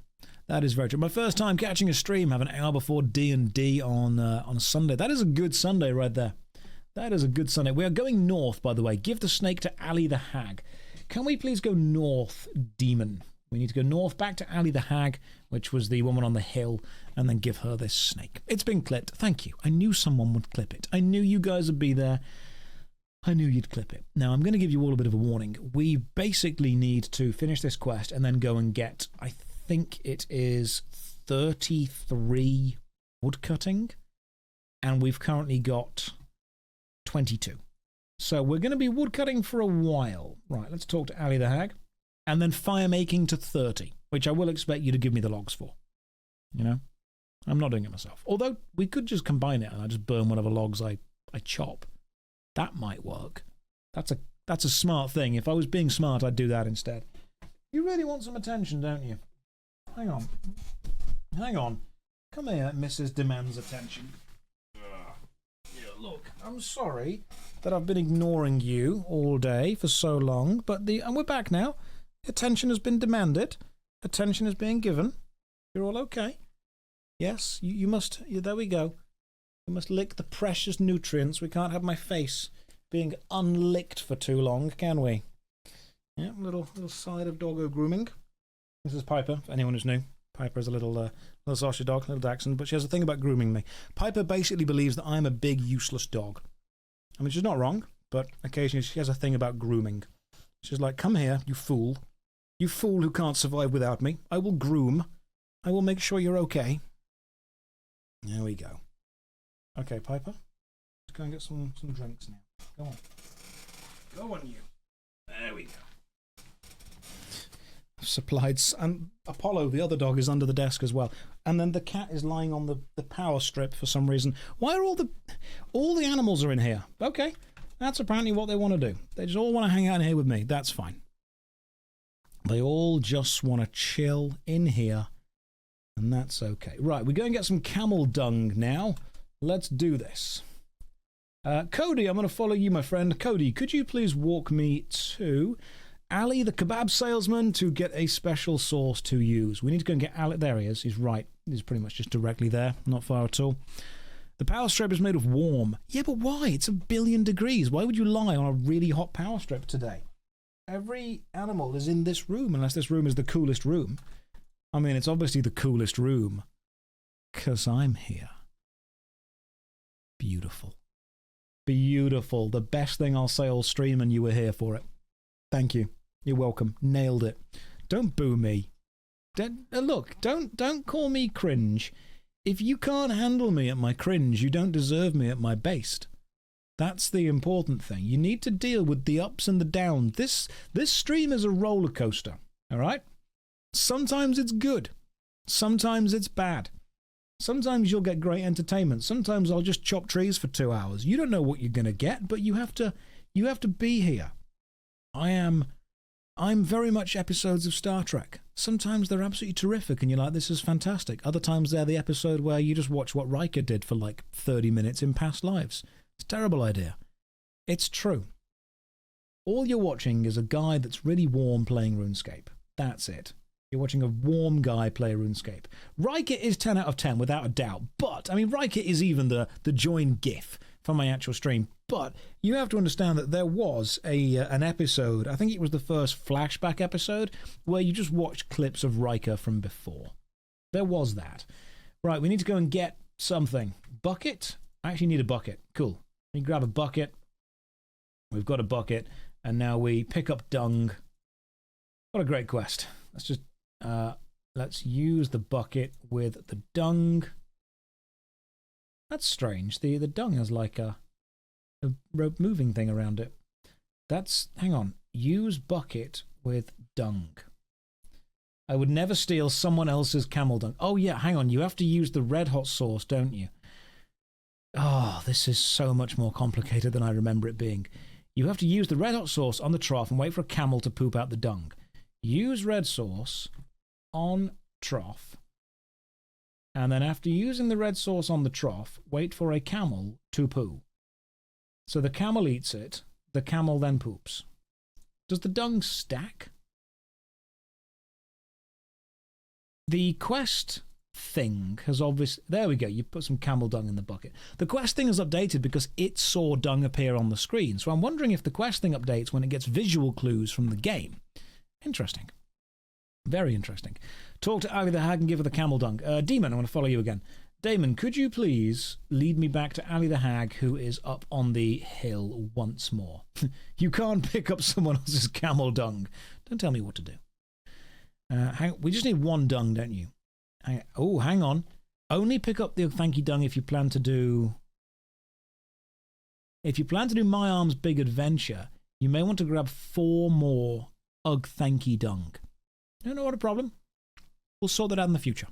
[SPEAKER 1] That is very true. My first time catching a stream, have an hour before D&D on a Sunday. That is a good Sunday right there. That is a good Sunday. We are going north, by the way. Give the snake to Ali the Hag. Can we please go north, demon? We need to go north, back to Ali the Hag, which was the woman on the hill, and then give her this snake. It's been clipped. Thank you. I knew someone would clip it. I knew you guys would be there. I knew you'd clip it. Now, I'm going to give you all a bit of a warning. We basically need to finish this quest and then go and get, I think it is 33 woodcutting, and we've currently got 22. So we're going to be woodcutting for a while. Right, let's talk to Ali the Hag. And then fire making to 30, which I will expect you to give me the logs for. You know? I'm not doing it myself. Although, we could just combine it and I just burn whatever logs I chop. That might work. That's a smart thing. If I was being smart, I'd do that instead. You really want some attention, don't you? Hang on. Hang on. Come here, Mrs. Demands attention. Yeah, look, I'm sorry that I've been ignoring you all day for so long, but and we're back now. Attention has been demanded. Attention is being given. You're all okay. Yes, you must. There we go. You must lick the precious nutrients. We can't have my face being unlicked for too long, can we? Yeah, little side of doggo grooming. This is Piper, for anyone who's new. Piper is a little sausage dog, little Dachshund, but she has a thing about grooming me. Piper basically believes that I'm a big, useless dog. I mean, she's not wrong, but occasionally she has a thing about grooming. She's like, come here, you fool. You fool who can't survive without me. I will groom. I will make sure you're okay. There we go. Okay, Piper. Let's go and get some drinks now. Go on. Go on, you. There we go. I've supplied... And Apollo, the other dog, is under the desk as well. And then the cat is lying on the power strip for some reason. Why are all the animals are in here? Okay. That's apparently what they want to do. They just all want to hang out in here with me. That's fine. They all just want to chill in here. And that's okay. Right, we're going to get some camel dung now. Let's do this. Cody, I'm going to follow you, my friend. Cody, could you please walk me to Ali, the kebab salesman, to get a special sauce to use? We need to go and get Ali. There he is. He's right. He's pretty much just directly there. Not far at all. The power strip is made of warm. Yeah, but why? It's 1 billion degrees. Why would you lie on a really hot power strip today? Every animal is in this room, unless this room is the coolest room. I mean, it's obviously the coolest room, 'cause I'm here. Beautiful. Beautiful. The best thing I'll say all stream, and you were here for it. Thank you. You're welcome. Nailed it. Don't boo me. Look, don't call me cringe. If you can't handle me at my cringe, you don't deserve me at my based. That's the important thing. You need to deal with the ups and the downs. This stream is a roller coaster, all right? Sometimes it's good. Sometimes it's bad. Sometimes you'll get great entertainment. Sometimes I'll just chop trees for 2 hours. You don't know what you're going to get, but you have to be here. I'm very much episodes of Star Trek. Sometimes they're absolutely terrific and you're like, this is fantastic. Other times they're the episode where you just watch what Riker did for like 30 minutes in past lives. It's a terrible idea. It's true. All you're watching is a guy that's really warm playing RuneScape. That's it. You're watching a warm guy play RuneScape. Riker is 10 out of 10 without a doubt. But, I mean, Riker is even the join GIF from my actual stream. But you have to understand that there was an episode, I think it was the first flashback episode, where you just watched clips of Riker from before. There was that. Right, we need to go and get something. Bucket? I actually need a bucket. Cool. We grab a bucket. We've got a bucket. And now we pick up dung. What a great quest. Let's use the bucket with the dung. That's strange. The dung has like a rope moving thing around it. Hang on. Use bucket with dung. I would never steal someone else's camel dung. Oh, yeah, hang on. You have to use the red hot sauce, don't you? Oh, this is so much more complicated than I remember it being. You have to use the red hot sauce on the trough and wait for a camel to poop out the dung. Use red sauce on trough. And then after using the red sauce on the trough, wait for a camel to poo. So the camel eats it. The camel then poops. Does the dung stack? The quest thing has obviously... There we go. You put some camel dung in the bucket. The quest thing is updated because it saw dung appear on the screen. So I'm wondering if the quest thing updates when it gets visual clues from the game. Interesting. Very interesting. Talk to Ali the Hag and give her the camel dung. Demon, I want to follow you again. Damon, could you please lead me back to Ali the Hag, who is up on the hill once more? You can't pick up someone else's camel dung. Don't tell me what to do. We just need one dung, don't you? Hang on. Only pick up the thanky dung if you plan to do... If you plan to do My Arm's Big Adventure, you may want to grab 4 more Ugh thanky dung. No, not a problem. We'll sort that out in the future.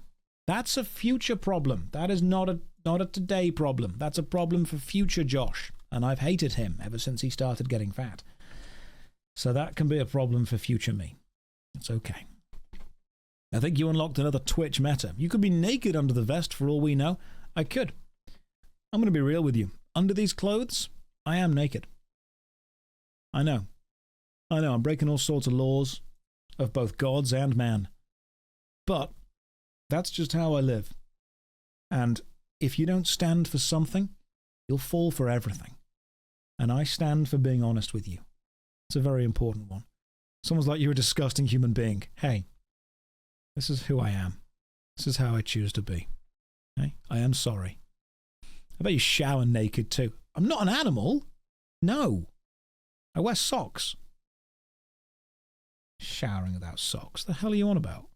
[SPEAKER 1] That's a future problem. That is not a today problem. That's a problem for future Josh. And I've hated him ever since he started getting fat. So that can be a problem for future me. It's okay. I think you unlocked another Twitch meta. You could be naked under the vest for all we know. I could. I'm going to be real with you. Under these clothes, I am naked. I know. I'm breaking all sorts of laws of both gods and man. But that's just how I live. And if you don't stand for something, you'll fall for everything. And I stand for being honest with you. It's a very important one. Someone's like, you're a disgusting human being. Hey, this is who I am. This is how I choose to be. Okay? I am sorry. I bet you shower naked too. I'm not an animal. No. I wear socks. Showering without socks. The hell are you on about?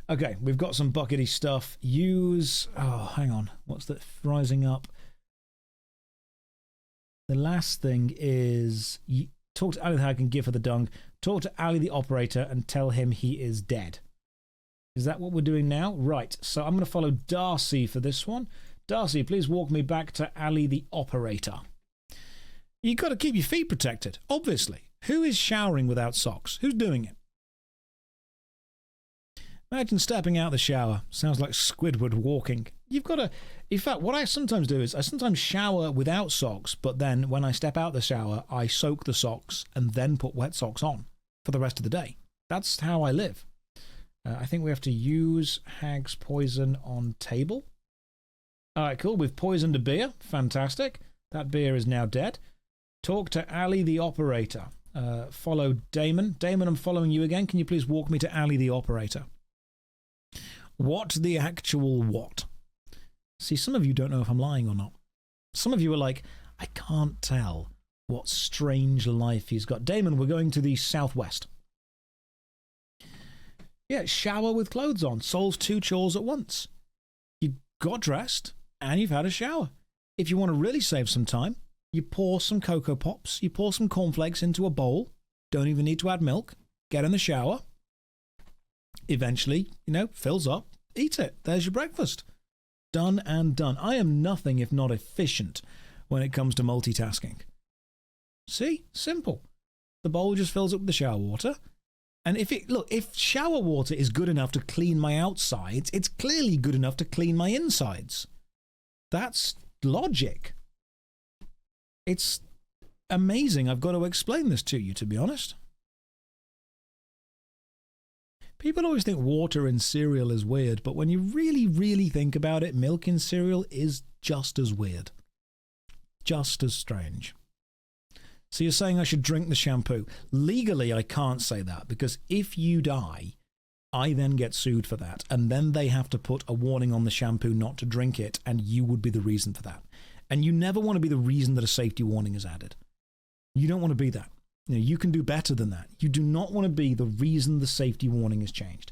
[SPEAKER 1] Okay, we've got some buckety stuff. Use... Oh, hang on. What's that rising up? The last thing is... Talk to Ali the Hag and give her the dung. Talk to Ali the operator and tell him he is dead. Is that what we're doing now? Right, so I'm going to follow Darcy for this one. Darcy, please walk me back to Ali the operator. You've got to keep your feet protected, obviously. Who is showering without socks? Who's doing it? Imagine stepping out of the shower. Sounds like Squidward walking. You've got to... In fact, what I sometimes do is I sometimes shower without socks, but then when I step out of the shower, I soak the socks and then put wet socks on for the rest of the day. That's how I live. I think we have to use Hag's poison on table. All right, cool. We've poisoned a beer. Fantastic. That beer is now dead. Talk to Ali the operator. Follow Damon. Damon, I'm following you again. Can you please walk me to Ali the operator? What the actual what? See, some of you don't know if I'm lying or not. Some of you are like, I can't tell what strange life he's got. Damon, we're going to the southwest. Yeah, shower with clothes on. Solves 2 chores at once. You got dressed and you've had a shower. If you want to really save some time, you pour some Cocoa Pops, you pour some cornflakes into a bowl. Don't even need to add milk. Get in the shower. Eventually, fills up. Eat it. There's your breakfast. Done and done. I am nothing if not efficient when it comes to multitasking. See? Simple. The bowl just fills up with the shower water. And if shower water is good enough to clean my outsides, it's clearly good enough to clean my insides. That's logic. It's amazing. I've got to explain this to you, to be honest. People always think water in cereal is weird, but when you really, really think about it, milk in cereal is just as weird. Just as strange. So you're saying I should drink the shampoo. Legally, I can't say that, because if you die, I then get sued for that, and then they have to put a warning on the shampoo not to drink it, and you would be the reason for that. And you never want to be the reason that a safety warning is added. You don't want to be that. You can do better than that. You do not want to be the reason the safety warning is changed.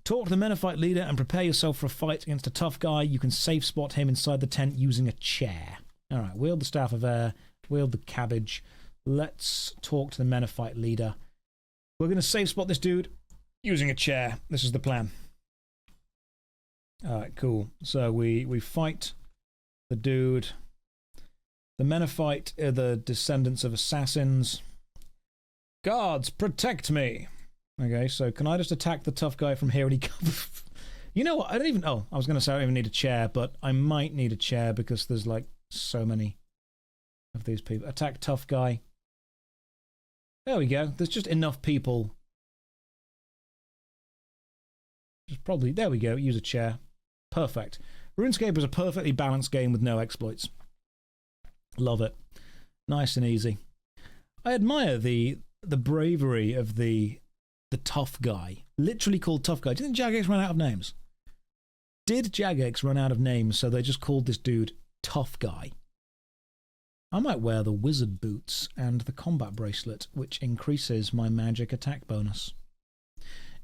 [SPEAKER 1] Talk to the Menophyte leader and prepare yourself for a fight against a tough guy. You can safe spot him inside the tent using a chair. All right, wield the Staff of Air, wield the cabbage. Let's talk to the Menophyte leader. We're going to safe spot this dude using a chair. This is the plan. Alright, cool. So we fight the dude. The Menophyte are the descendants of assassins. Guards, protect me! Okay, so can I just attack the tough guy from here and he... You know what? I don't even... Oh, I was going to say I don't even need a chair, but I might need a chair because there's like so many of these people. Attack tough guy. There we go. There's just enough people. Just probably... There we go. Use a chair. Perfect. RuneScape is a perfectly balanced game with no exploits. Love it. Nice and easy. I admire the bravery of the tough guy. Literally called tough guy. Do you think Jagex ran out of names? Did Jagex run out of names so they just called this dude tough guy? I might wear the wizard boots and the combat bracelet, which increases my magic attack bonus.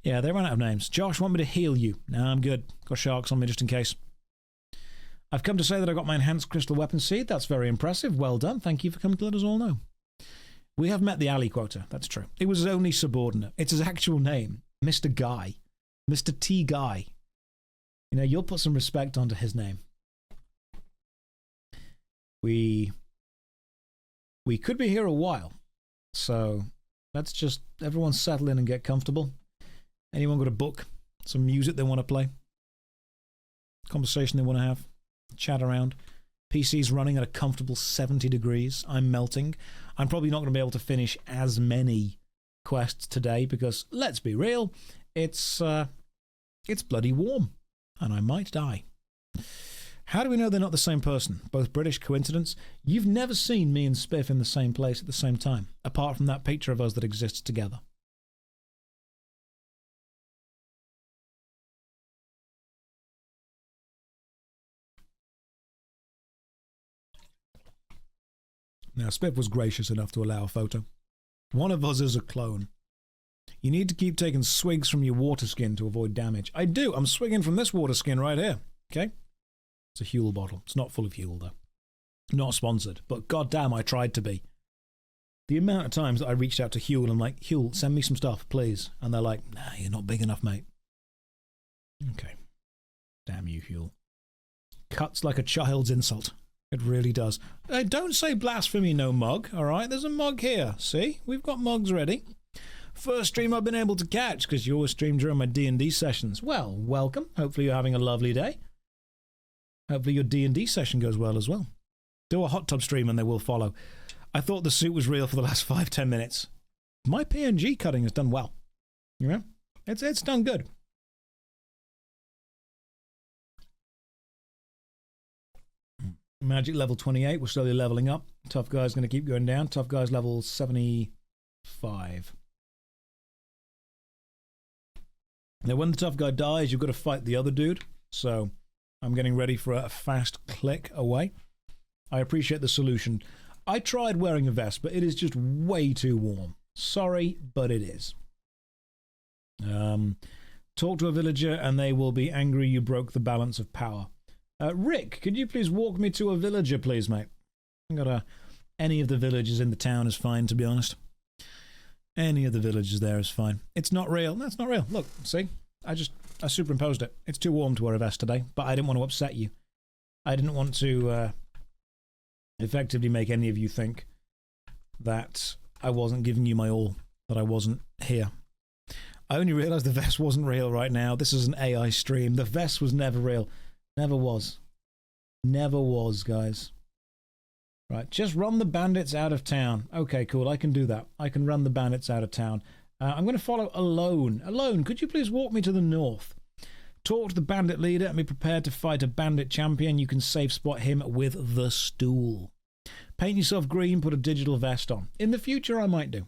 [SPEAKER 1] Yeah, they ran out of names. Josh, want me to heal you? No, I'm good. Got sharks on me just in case. I've come to say that I got my enhanced crystal weapon seed. That's very impressive. Well done. Thank you for coming to let us all know. We have met the alley quota. That's true. It was his only subordinate. It's his actual name. Mr. Guy. Mr. T. Guy. You know, you'll put some respect onto his name. We could be here a while. So let's just everyone settle in and get comfortable. Anyone got a book? Some music they want to play? Conversation they want to have? Chat around. PC's running at a comfortable 70 degrees. I'm melting. I'm probably not going to be able to finish as many quests today because, let's be real, it's bloody warm and I might die. How do we know they're not the same person? Both British, coincidence? You've never seen me and Spiff in the same place at the same time, apart from that picture of us that exists together. Now, Spiff was gracious enough to allow a photo. One of us is a clone. You need to keep taking swigs from your water skin to avoid damage. I do. I'm swigging from this water skin right here. Okay? It's a Huel bottle. It's not full of Huel, though. Not sponsored. But goddamn, I tried to be. The amount of times that I reached out to Huel and I'm like, Huel, send me some stuff, please. And they're like, nah, you're not big enough, mate. Okay. Damn you, Huel. Cuts like a child's insult. It really does. Don't say blasphemy, no mug, alright? There's a mug here, see? We've got mugs ready. First stream I've been able to catch, because you always stream during my D&D sessions. Well, welcome. Hopefully you're having a lovely day. Hopefully your D&D session goes well as well. Do a hot tub stream and they will follow. I thought the suit was real for the last 5-10 minutes. My PNG cutting has done well. You know? It's done good. Magic level 28, we're slowly leveling up. Tough guy's going to keep going down. Tough guy's level 75. Now, when the tough guy dies, you've got to fight the other dude. So, I'm getting ready for a fast click away. I appreciate the solution. I tried wearing a vest, but it is just way too warm. Sorry, but it is. Talk to a villager and they will be angry you broke the balance of power. Rick, could you please walk me to a villager, please, mate? I got any of the villagers in the town is fine, to be honest. Any of the villagers there is fine. It's not real. No, it's not real. Look, see? I superimposed it. It's too warm to wear a vest today, but I didn't want to upset you. I didn't want to effectively make any of you think that I wasn't giving you my all, that I wasn't here. I only realized the vest wasn't real right now. This is an AI stream. The vest was never real. Never was. Never was, guys. Right, just run the bandits out of town. Okay, cool, I can do that. I can run the bandits out of town. I'm going to follow Alone. Alone, could you please walk me to the north? Talk to the bandit leader and be prepared to fight a bandit champion. You can safe spot him with the stool. Paint yourself green, put a digital vest on. In the future, I might do.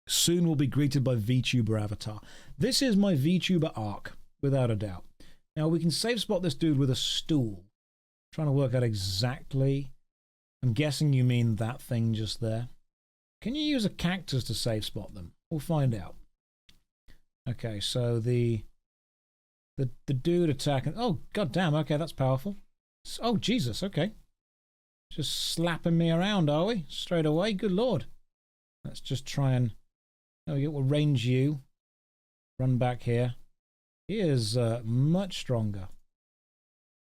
[SPEAKER 1] Soon we'll be greeted by VTuber avatar. This is my VTuber arc, without a doubt. Now, we can safe spot this dude with a stool. I'm trying to work out exactly. I'm guessing you mean that thing just there. Can you use a cactus to safe spot them? We'll find out. Okay, so the dude attacking... Oh, goddamn, okay, that's powerful. Oh, Jesus, okay. Just slapping me around, are we? Straight away? Good lord. Let's just try and There we go. We'll range you. Run back here. He is much stronger.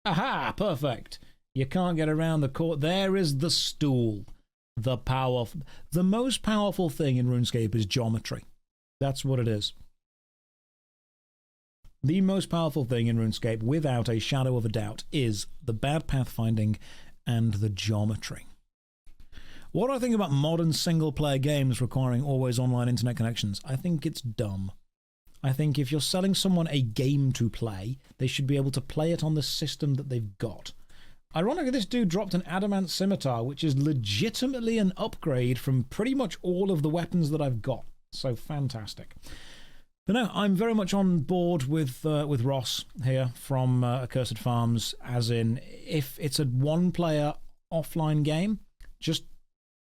[SPEAKER 1] Aha! Perfect. You can't get around the court. There is the stool. The most powerful thing in RuneScape is geometry. That's what it is. The most powerful thing in RuneScape, without a shadow of a doubt, is the bad pathfinding and the geometry. What do I think about modern single-player games requiring always online internet connections? I think it's dumb. I think if you're selling someone a game to play, they should be able to play it on the system that they've got. Ironically, this dude dropped an adamant scimitar, which is legitimately an upgrade from pretty much all of the weapons that I've got. So fantastic. But no, I'm very much on board with Ross here from Accursed Farms, as in, if it's a one-player offline game, just,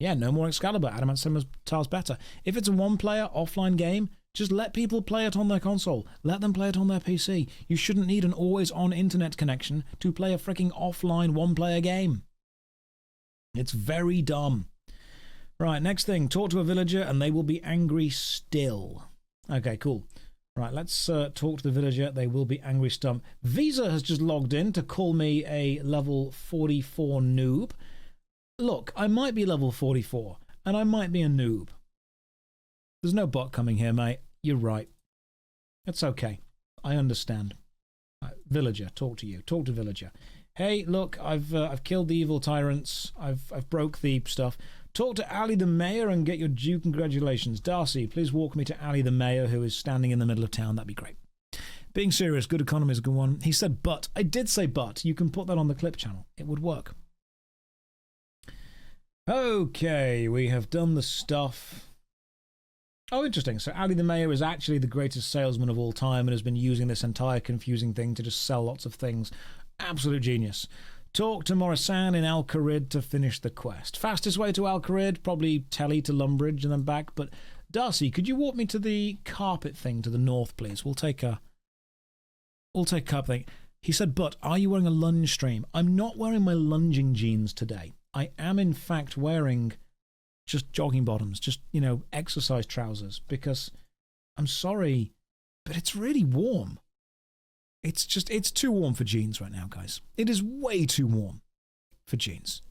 [SPEAKER 1] yeah, no more Excalibur. Adamant Scimitar's better. If it's a one-player offline game, just let people play it on their console. Let them play it on their PC. You shouldn't need an always-on internet connection to play a freaking offline one-player game. It's very dumb. Right, next thing. Talk to a villager and they will be angry still. Okay, cool. Right, let's talk to the villager. They will be angry still. Visa has just logged in to call me a level 44 noob. Look, I might be level 44, and I might be a noob. There's no bot coming here, mate. You're right. It's okay. I understand. Right, villager, talk to you. Talk to villager. Hey, look, I've killed the evil tyrants. I've broke the stuff. Talk to Ali the mayor and get your due congratulations. Darcy, please walk me to Ali the mayor, who is standing in the middle of town. That'd be great. Being serious, good economy is a good one. He said but. I did say but. You can put that on the clip channel. It would work. Okay, we have done the stuff. Oh, interesting. So Ali the Mayor is actually the greatest salesman of all time and has been using this entire confusing thing to just sell lots of things. Absolute genius. Talk to Morissan in Al Kharid to finish the quest. Fastest way to Al Kharid, probably Telly to Lumbridge and then back. But Darcy, could you walk me to the carpet thing to the north, please? We'll take carpet thing. He said, but are you wearing a lunge stream? I'm not wearing my lunging jeans today. I am, in fact, wearing just jogging bottoms, just, you know, exercise trousers, because I'm sorry, but it's really warm. It's too warm for jeans right now, guys. It is way too warm for jeans.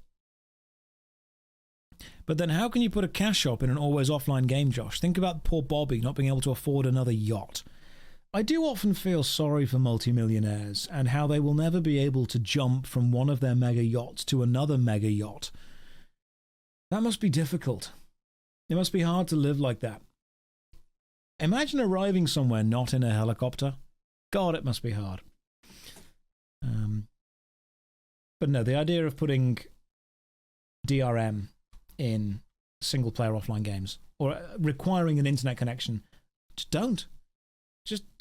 [SPEAKER 1] But then how can you put a cash shop in an always offline game, Josh? Think about poor Bobby not being able to afford another yacht. I do often feel sorry for multimillionaires and how they will never be able to jump from one of their mega yachts to another mega yacht. That must be difficult. It must be hard to live like that. Imagine arriving somewhere not in a helicopter. God, it must be hard. But no, the idea of putting DRM in single-player offline games or requiring an internet connection, just don't.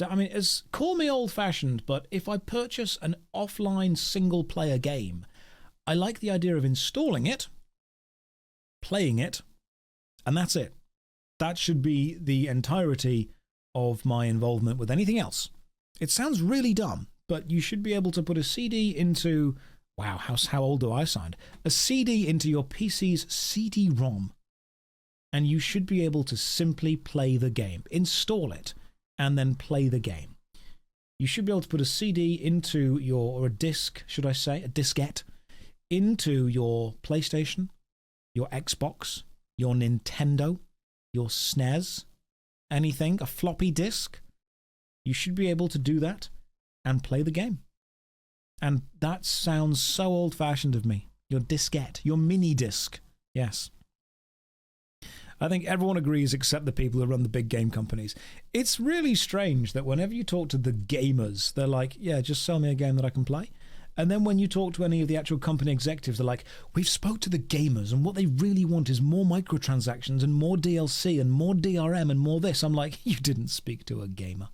[SPEAKER 1] I mean, call me old-fashioned, but if I purchase an offline single-player game, I like the idea of installing it, playing it, and that's it. That should be the entirety of my involvement with anything else. It sounds really dumb, but you should be able to put a CD into... Wow, how old do I sound? A CD into your PC's CD-ROM, and you should be able to simply play the game. Install it, and then play the game. You should be able to put a CD into your... or a disc, should I say? A diskette. Into your PlayStation, your Xbox, your Nintendo, your SNES, anything, a floppy disk. You should be able to do that and play the game. And that sounds so old-fashioned of me. Your diskette, your mini disc. Yes. I think everyone agrees except the people who run the big game companies. It's really strange that whenever you talk to the gamers, they're like, yeah, just sell me a game that I can play. And then when you talk to any of the actual company executives, they're like, we've spoke to the gamers and what they really want is more microtransactions and more DLC and more DRM and more this. I'm like, you didn't speak to a gamer.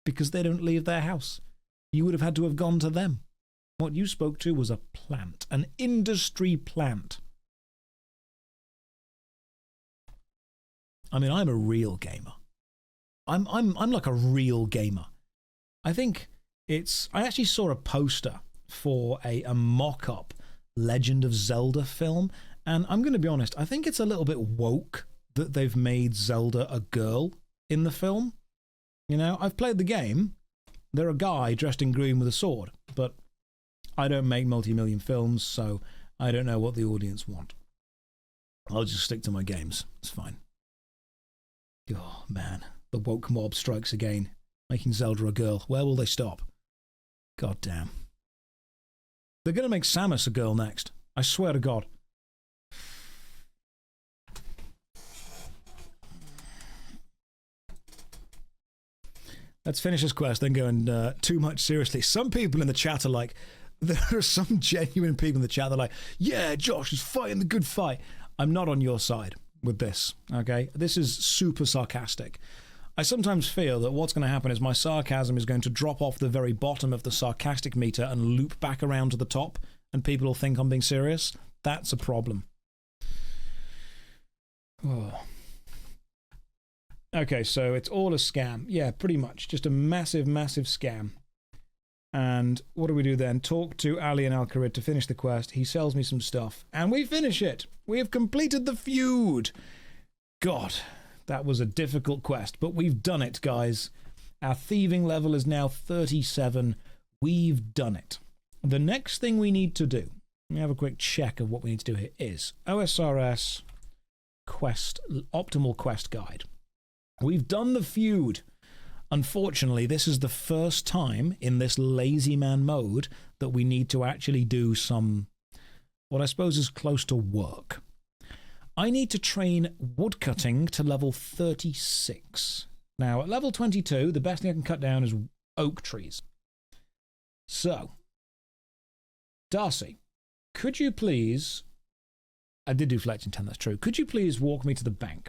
[SPEAKER 1] Because they don't leave their house. You would have had to have gone to them. What you spoke to was a plant, an industry plant. I mean, I'm a real gamer. I'm like a real gamer. I think I actually saw a poster for a mock-up Legend of Zelda film, and I'm going to be honest, I think it's a little bit woke that they've made Zelda a girl in the film. You know, I've played the game. They're a guy dressed in green with a sword, but I don't make multi-million films, so I don't know what the audience want. I'll just stick to my games. It's fine. Oh, man. The woke mob strikes again, making Zelda a girl. Where will they stop? God damn. They're going to make Samus a girl next. I swear to God. Let's finish this quest, then go too much seriously. Some people in the chat are like, there are some genuine people in the chat that are like, yeah, Josh is fighting the good fight. I'm not on your side with this, okay? This is super sarcastic. I sometimes feel that what's going to happen is my sarcasm is going to drop off the very bottom of the sarcastic meter and loop back around to the top, and people will think I'm being serious. That's a problem. Oh. Okay, so it's all a scam. Yeah, pretty much. Just a massive, massive scam. And what do we do then? Talk to Ali and Al-Kharid to finish the quest. He sells me some stuff. And we finish it. We have completed the feud. God, that was a difficult quest. But we've done it, guys. Our thieving level is now 37. We've done it. The next thing we need to do, let me have a quick check of what we need to do here, is OSRS quest, optimal quest guide. We've done the feud. Unfortunately, this is the first time in this lazy man mode that we need to actually do some, what I suppose is close to work. I need to train woodcutting to level 36. Now, at level 22, the best thing I can cut down is oak trees. So, Darcy, could you please... I did do Fletching 10, that's true. Could you please walk me to the bank?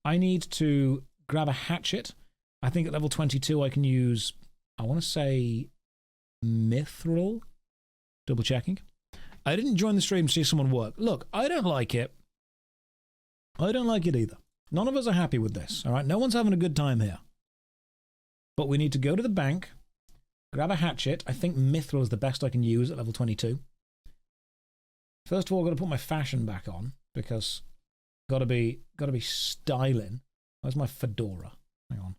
[SPEAKER 1] I need to grab a hatchet. I think at level 22 I can use, I want to say, mithril. Double checking. I didn't join the stream to see someone work. Look, I don't like it. I don't like it either. None of us are happy with this, all right? No one's having a good time here. But we need to go to the bank, grab a hatchet. I think mithril is the best I can use at level 22. First of all, I've got to put my fashion back on, because gotta be styling. Where's my fedora? Hang on.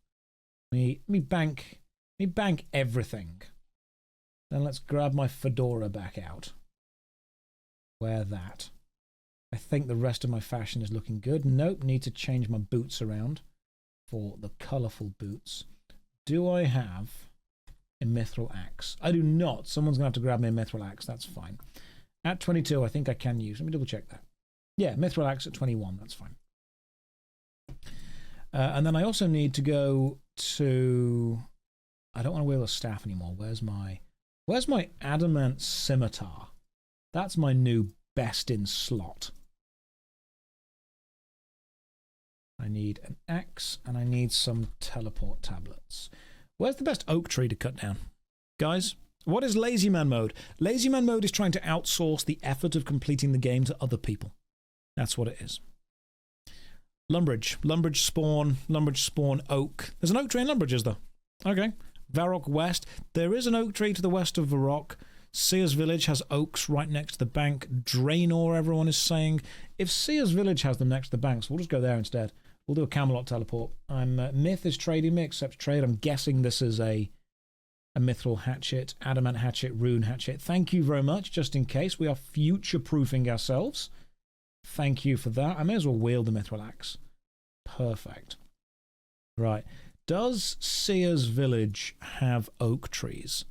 [SPEAKER 1] Let me bank everything. Then let's grab my fedora back out. Wear that. I think the rest of my fashion is looking good. Nope, need to change my boots around for the colourful boots. Do I have a mithril axe? I do not. Someone's going to have to grab me a mithril axe. That's fine. At 22, I think I can use. Let me double check that. Yeah, mithril axe at 21. That's fine. And then I also need to go to... I don't want to wield a staff anymore. Where's my adamant scimitar? That's my new best in slot. I need an axe and I need some teleport tablets. Where's the best oak tree to cut down? Guys, what is lazy man mode? Lazy man mode is trying to outsource the effort of completing the game to other people. That's what it is. Lumbridge spawn oak. There's an oak tree in Lumbridge, is there? Okay. Varrock West. There is an oak tree to the west of Varrock. Sears Village has oaks right next to the bank. Draenor, everyone is saying. If Sears Village has them next to the bank, so we'll just go there instead. We'll do a Camelot teleport. Myth is trading me, accepts trade. I'm guessing this is a mithril hatchet, adamant hatchet, rune hatchet. Thank you very much, just in case. We are future-proofing ourselves. Thank you for that. I may as well wield the mithril axe. Perfect. Right. Does Sears Village have oak trees?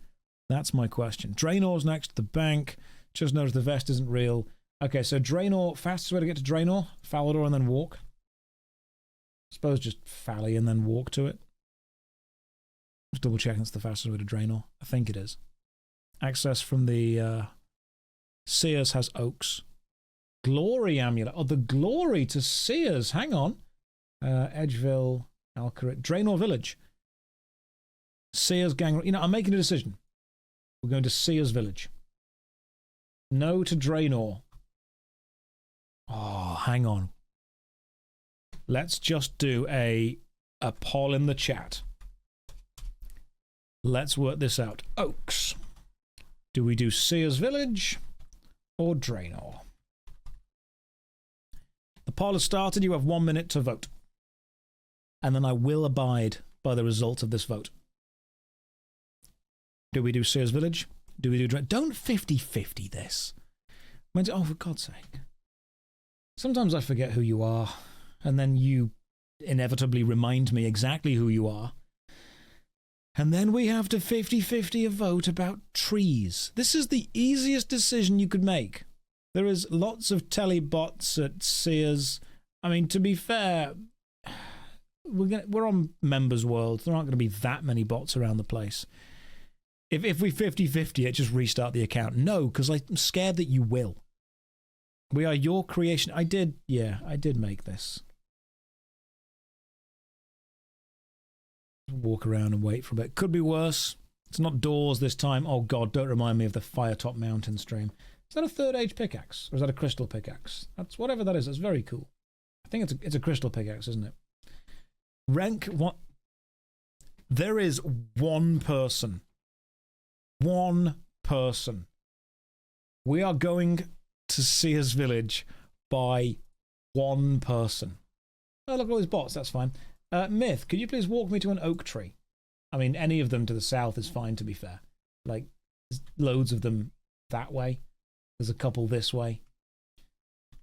[SPEAKER 1] That's my question. Draenor's next to the bank. Just noticed the vest isn't real. Okay, so Draenor, fastest way to get to Draenor? Falador and then walk? I suppose just Fally and then walk to it. Just double checking it's the fastest way to Draenor. I think it is. Access from the Sears has oaks. Glory amulet. Oh, the glory to Sears. Hang on. Edgeville, Alcaret, Draenor Village. Sears gang. You know, I'm making a decision. We're going to Sears Village. No to Draenor. Oh, hang on. Let's just do a poll in the chat. Let's work this out. Oaks. Do we do Sears Village or Draenor? The poll has started. You have 1 minute to vote. And then I will abide by the result of this vote. Do we do Sears Village? Do we do... Don't 50-50 this. Oh, for God's sake. Sometimes I forget who you are, and then you inevitably remind me exactly who you are. And then we have to 50-50 a vote about trees. This is the easiest decision you could make. There is lots of telly bots at Sears. I mean, to be fair, we're on Members World. There aren't going to be that many bots around the place. If we 50-50 it, just restart the account. No, because I'm scared that you will. We are your creation. I did make this. Walk around and wait for a bit. Could be worse. It's not doors this time. Oh God, don't remind me of the Firetop Mountain stream. Is that a third age pickaxe? Or is that a crystal pickaxe? That's whatever that is. That's very cool. I think it's a crystal pickaxe, isn't it? Rank what? There is one person. One person. We are going to Sears Village by one person. Oh, look at all these bots. That's fine. Myth, could you please walk me to an oak tree? I mean, any of them to the south is fine, to be fair. Like, there's loads of them that way. There's a couple this way.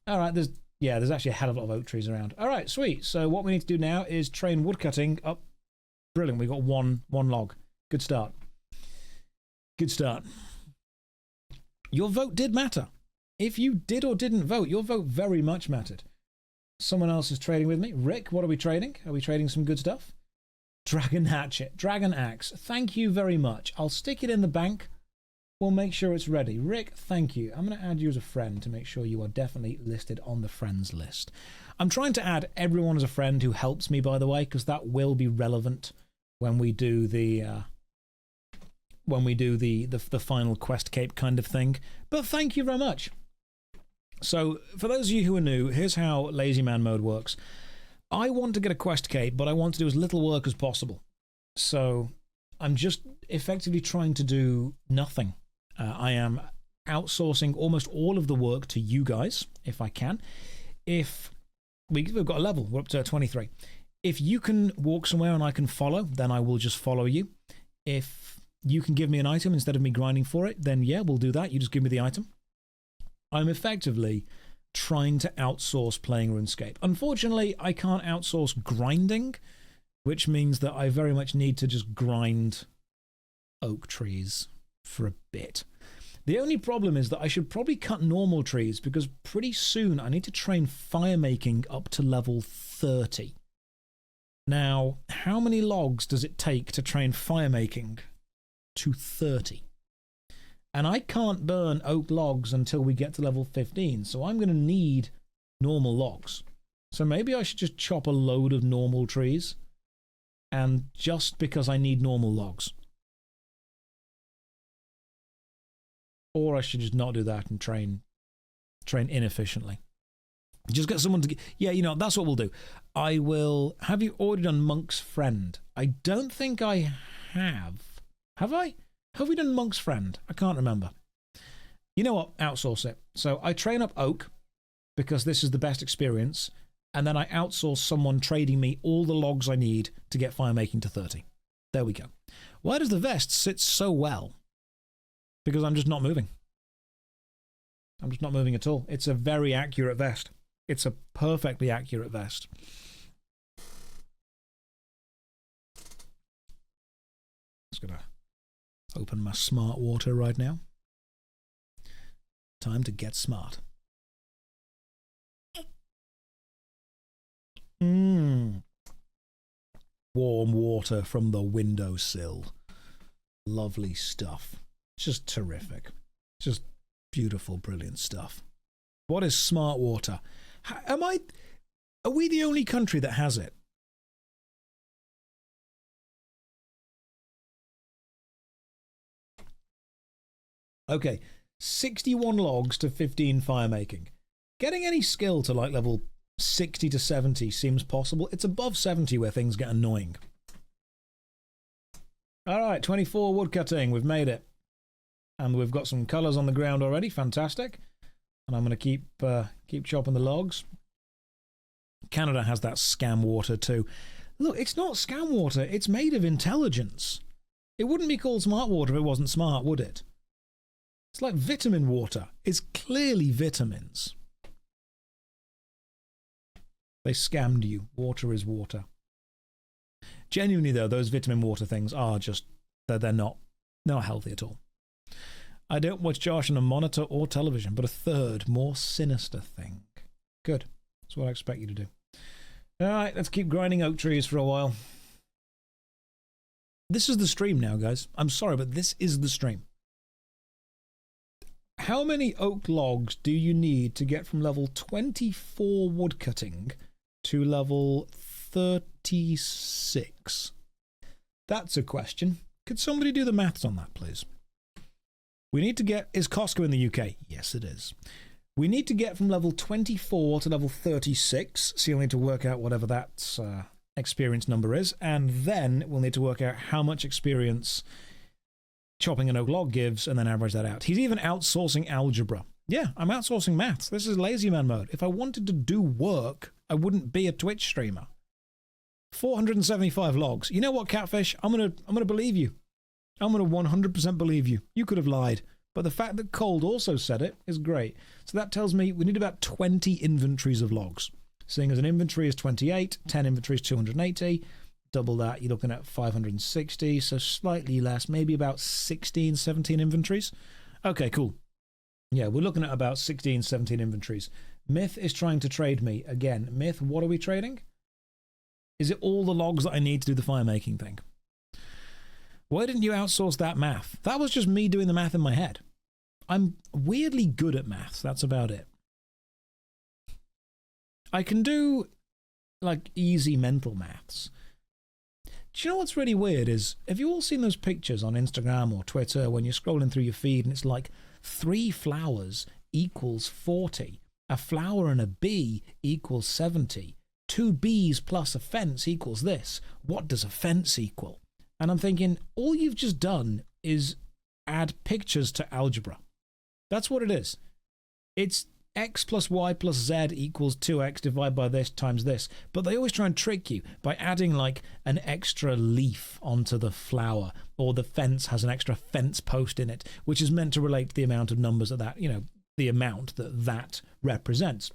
[SPEAKER 1] All right, there's actually a hell of a lot of oak trees around. All right, sweet. So what we need to do now is train woodcutting up. Brilliant. We've got one log. Good start. Good start. Your vote did matter. If you did or didn't vote, your vote very much mattered. Someone else is trading with me. Rick, what are we trading? Are we trading some good stuff? Dragon Hatchet, Dragon Axe. Thank you very much. I'll stick it in the bank. We'll make sure it's ready. Rick, thank you. I'm going to add you as a friend to make sure you are definitely listed on the friends list. I'm trying to add everyone as a friend who helps me, by the way, because that will be relevant when we do the final quest cape kind of thing. But thank you very much. So, for those of you who are new, here's how LazyManMode works. I want to get a quest cape, but I want to do as little work as possible. So, I'm just effectively trying to do nothing. I am outsourcing almost all of the work to you guys, if I can. If we've got a level, we're up to 23. If you can walk somewhere and I can follow, then I will just follow you. If you can give me an item instead of me grinding for it, then yeah, we'll do that. You just give me the item. I'm effectively trying to outsource playing RuneScape. Unfortunately, I can't outsource grinding, which means that I very much need to just grind oak trees for a bit. The only problem is that I should probably cut normal trees because pretty soon I need to train fire making up to level 30. Now, how many logs does it take to train fire making to 30? And I can't burn oak logs until we get to level 15, so I'm going to need normal logs. So maybe I should just chop a load of normal trees, and just because I need normal logs. Or I should just not do that and train inefficiently. Just get someone to... Yeah, you know, that's what we'll do. I will... Have you already done Monk's Friend? I don't think I have. Have I? Have we done Monk's Friend? I can't remember. You know what? Outsource it. So I train up oak because this is the best experience, and then I outsource someone trading me all the logs I need to get fire making to 30. There we go. Why does the vest sit so well? Because I'm just not moving. I'm just not moving at all. It's a very accurate vest. It's a perfectly accurate vest. Just gonna open my smart water right now. Time to get smart. Warm water from the windowsill. Lovely stuff. Just terrific. Just beautiful, brilliant stuff. What is smart water? Are we the only country that has it? Okay, 61 logs to 15 fire making. Getting any skill to like level 60 to 70 seems possible. It's above 70 where things get annoying. All right, 24 woodcutting. We've made it. And we've got some colours on the ground already. Fantastic. And I'm going to keep chopping the logs. Canada has that scam water too. Look, it's not scam water. It's made of intelligence. It wouldn't be called smart water if it wasn't smart, would it? It's like vitamin water. It's clearly vitamins. They scammed you. Water is water. Genuinely, though, those vitamin water things are just, they're not healthy at all. I don't watch Josh on a monitor or television, but a third, more sinister thing. Good. That's what I expect you to do. All right, let's keep grinding oak trees for a while. This is the stream now, guys. I'm sorry, but this is the stream. How many oak logs do you need to get from level 24 woodcutting to level 36? That's a question. Could somebody do the maths on that, please? We need to get... Is Costco in the UK? Yes, it is. We need to get from level 24 to level 36, so you'll need to work out whatever that experience number is, and then we'll need to work out how much experience chopping an oak log gives, and then average that out. He's even outsourcing algebra. Yeah, I'm outsourcing maths. This is LazyManMode. If I wanted to do work, I wouldn't be a Twitch streamer. 475 logs. You know what, Catfish? I'm gonna believe you. I'm gonna 100% believe you. You could have lied. But the fact that Cold also said it is great. So that tells me we need about 20 inventories of logs. Seeing as an inventory is 28, 10 inventories 280. Double that, you're looking at 560, so slightly less, maybe about 16, 17 inventories. Okay, cool. Yeah, we're looking at about 16, 17 inventories. Myth is trying to trade me. Again, Myth, what are we trading? Is it all the logs that I need to do the fire making thing? Why didn't you outsource that math? That was just me doing the math in my head. I'm weirdly good at maths, that's about it. I can do, like, easy mental maths. Do you know what's really weird is, have you all seen those pictures on Instagram or Twitter when you're scrolling through your feed and it's like 3 flowers equals 40, a flower and a bee equals 70, 2 bees plus a fence equals this. What does a fence equal? And I'm thinking, all you've just done is add pictures to algebra. That's what it is. It's x plus y plus z equals 2x divided by this times this. But they always try and trick you by adding like an extra leaf onto the flower, or the fence has an extra fence post in it, which is meant to relate to the amount of numbers that, you know, the amount that represents.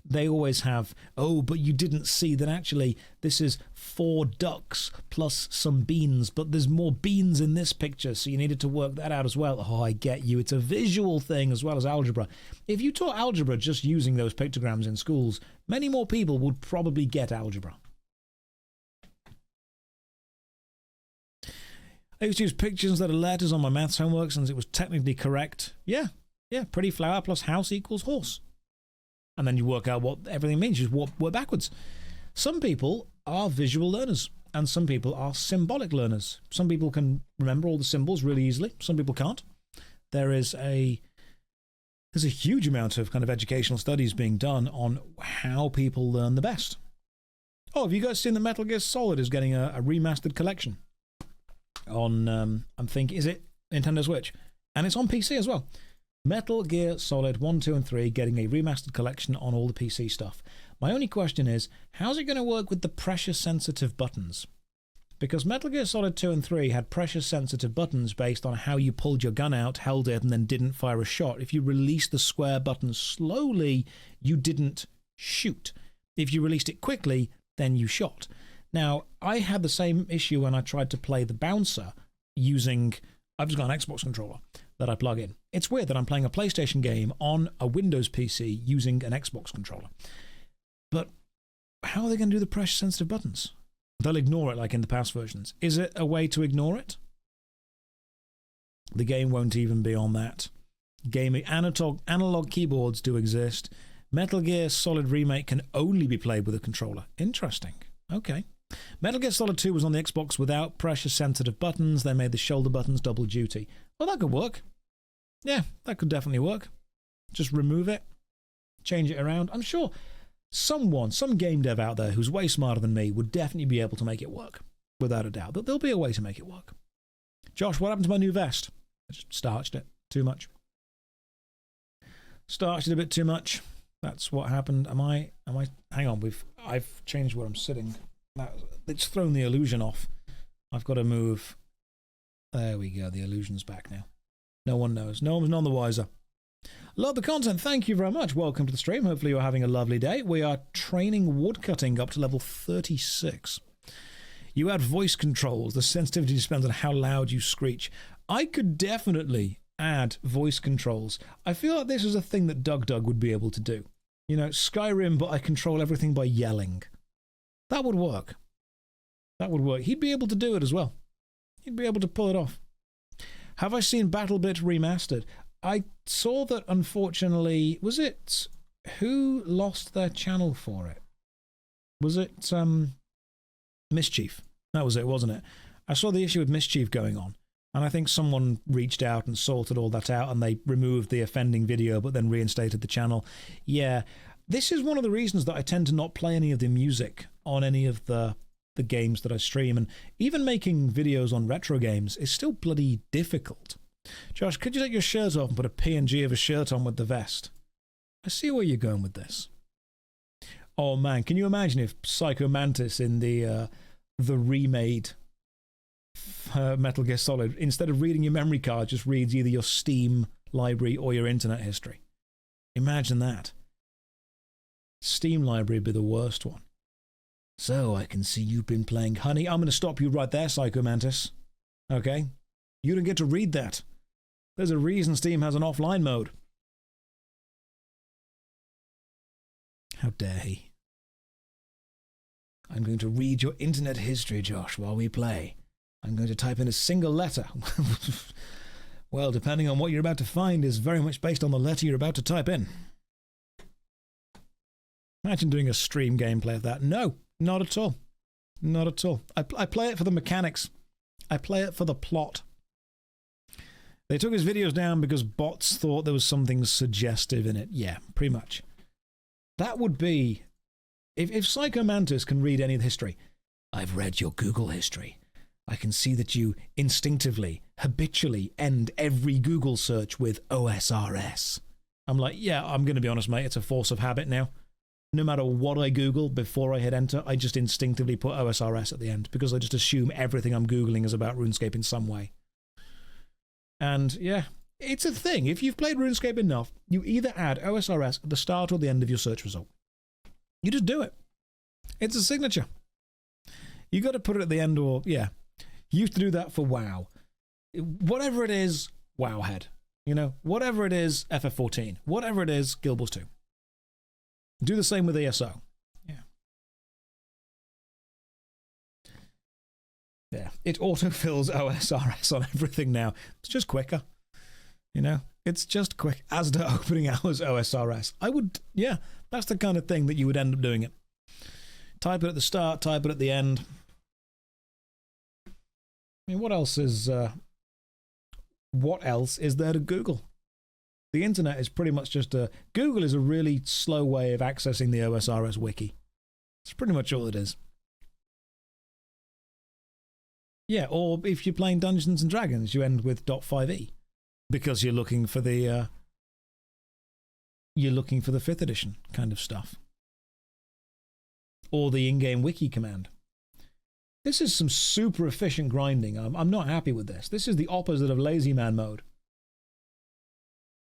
[SPEAKER 1] They always have, oh, but you didn't see that actually this is 4 ducks plus some beans, but there's more beans in this picture, so you needed to work that out as well. Oh, I get you. It's a visual thing as well as algebra. If you taught algebra just using those pictograms in schools, many more people would probably get algebra. I used to use pictures that are letters on my maths homework since it was technically correct. Yeah, pretty flower plus house equals horse. And then you work out what everything means. You just work backwards. Some people are visual learners, and some people are symbolic learners. Some people can remember all the symbols really easily. Some people can't. There's a huge amount of kind of educational studies being done on how people learn the best. Oh, have you guys seen that Metal Gear Solid is getting a remastered collection on, I'm thinking, is it Nintendo Switch? And it's on PC as well. Metal Gear Solid 1, 2, and 3 getting a remastered collection on all the PC stuff. My only question is, how's it going to work with the pressure-sensitive buttons? Because Metal Gear Solid 2 and 3 had pressure-sensitive buttons based on how you pulled your gun out, held it, and then didn't fire a shot. If you released the square button slowly, you didn't shoot. If you released it quickly, then you shot. Now, I had the same issue when I tried to play the bouncer using... I've just got an Xbox controller that I plug in. It's weird that I'm playing a PlayStation game on a Windows PC using an Xbox controller. But how are they going to do the pressure-sensitive buttons? They'll ignore it like in the past versions. Is it a way to ignore it? The game won't even be on that. Analog keyboards do exist. Metal Gear Solid Remake can only be played with a controller. Interesting. Okay. Metal Gear Solid 2 was on the Xbox without pressure-sensitive buttons. They made the shoulder buttons double duty. Well, that could work. Yeah, that could definitely work. Just remove it, change it around. I'm sure some game dev out there who's way smarter than me would definitely be able to make it work, without a doubt. But there'll be a way to make it work. Josh, what happened to my new vest? I just starched it too much. Starched it a bit too much. That's what happened. Am I, hang on, I've changed where I'm sitting. It's thrown the illusion off. I've got to move. There we go, the illusion's back now. No one knows. No one's none the wiser. Love the content. Thank you very much. Welcome to the stream. Hopefully you're having a lovely day. We are training woodcutting up to level 36. You add voice controls. The sensitivity depends on how loud you screech. I could definitely add voice controls. I feel like this is a thing that Doug would be able to do. You know, Skyrim, but I control everything by yelling. That would work. That would work. He'd be able to do it as well. He'd be able to pull it off. Have I seen BattleBit remastered? I saw that, unfortunately, was it who lost their channel for it? Was it Mischief? That was it, wasn't it? I saw the issue with Mischief going on, and I think someone reached out and sorted all that out, and they removed the offending video but then reinstated the channel. Yeah, this is one of the reasons that I tend to not play any of the music on any of the games that I stream, and even making videos on retro games is still bloody difficult. Josh, could you take your shirt off and put a PNG of a shirt on with the vest? I see where you're going with this. Oh man, can you imagine if Psycho Mantis in the remade Metal Gear Solid, instead of reading your memory card, just reads either your Steam library or your internet history? Imagine that. Steam library would be the worst one. So, I can see you've been playing Honey. I'm going to stop you right there, Psycho Mantis. Okay? You don't get to read that. There's a reason Steam has an offline mode. How dare he? I'm going to read your internet history, Josh, while we play. I'm going to type in a single letter. Well, depending on what you're about to find is very much based on the letter you're about to type in. Imagine doing a stream gameplay of that. No, not at all. Not at all. I play it for the mechanics. I play it for the plot. They took his videos down because bots thought there was something suggestive in it. Yeah, pretty much. That would be... If Psycho Mantis can read any of the history, I've read your Google history. I can see that you instinctively, habitually end every Google search with OSRS. I'm like, yeah, I'm going to be honest, mate, it's a force of habit now. No matter what I Google before I hit enter, I just instinctively put OSRS at the end because I just assume everything I'm Googling is about RuneScape in some way. And yeah, it's a thing. If you've played RuneScape enough, you either add OSRS at the start or the end of your search result. You just do it. It's a signature. You got to put it at the end or, yeah. You used to do that for WoW. Whatever it is, Wowhead. You know, whatever it is, FF14. Whatever it is, Guild Wars 2. Do the same with ESO. Yeah. Yeah. It autofills OSRS on everything now. It's just quicker. You know, it's just quick. As to opening hours OSRS. I would, yeah, that's the kind of thing that you would end up doing it. Type it at the start, type it at the end. I mean, what else is there to Google? The internet is pretty much just a... Google is a really slow way of accessing the OSRS wiki. It's pretty much all it is. Yeah, or if you're playing Dungeons and Dragons, you end with .5e because you're looking for the 5th edition kind of stuff. Or the in-game wiki command. This is some super efficient grinding. I'm not happy with this. This is the opposite of LazyManMode.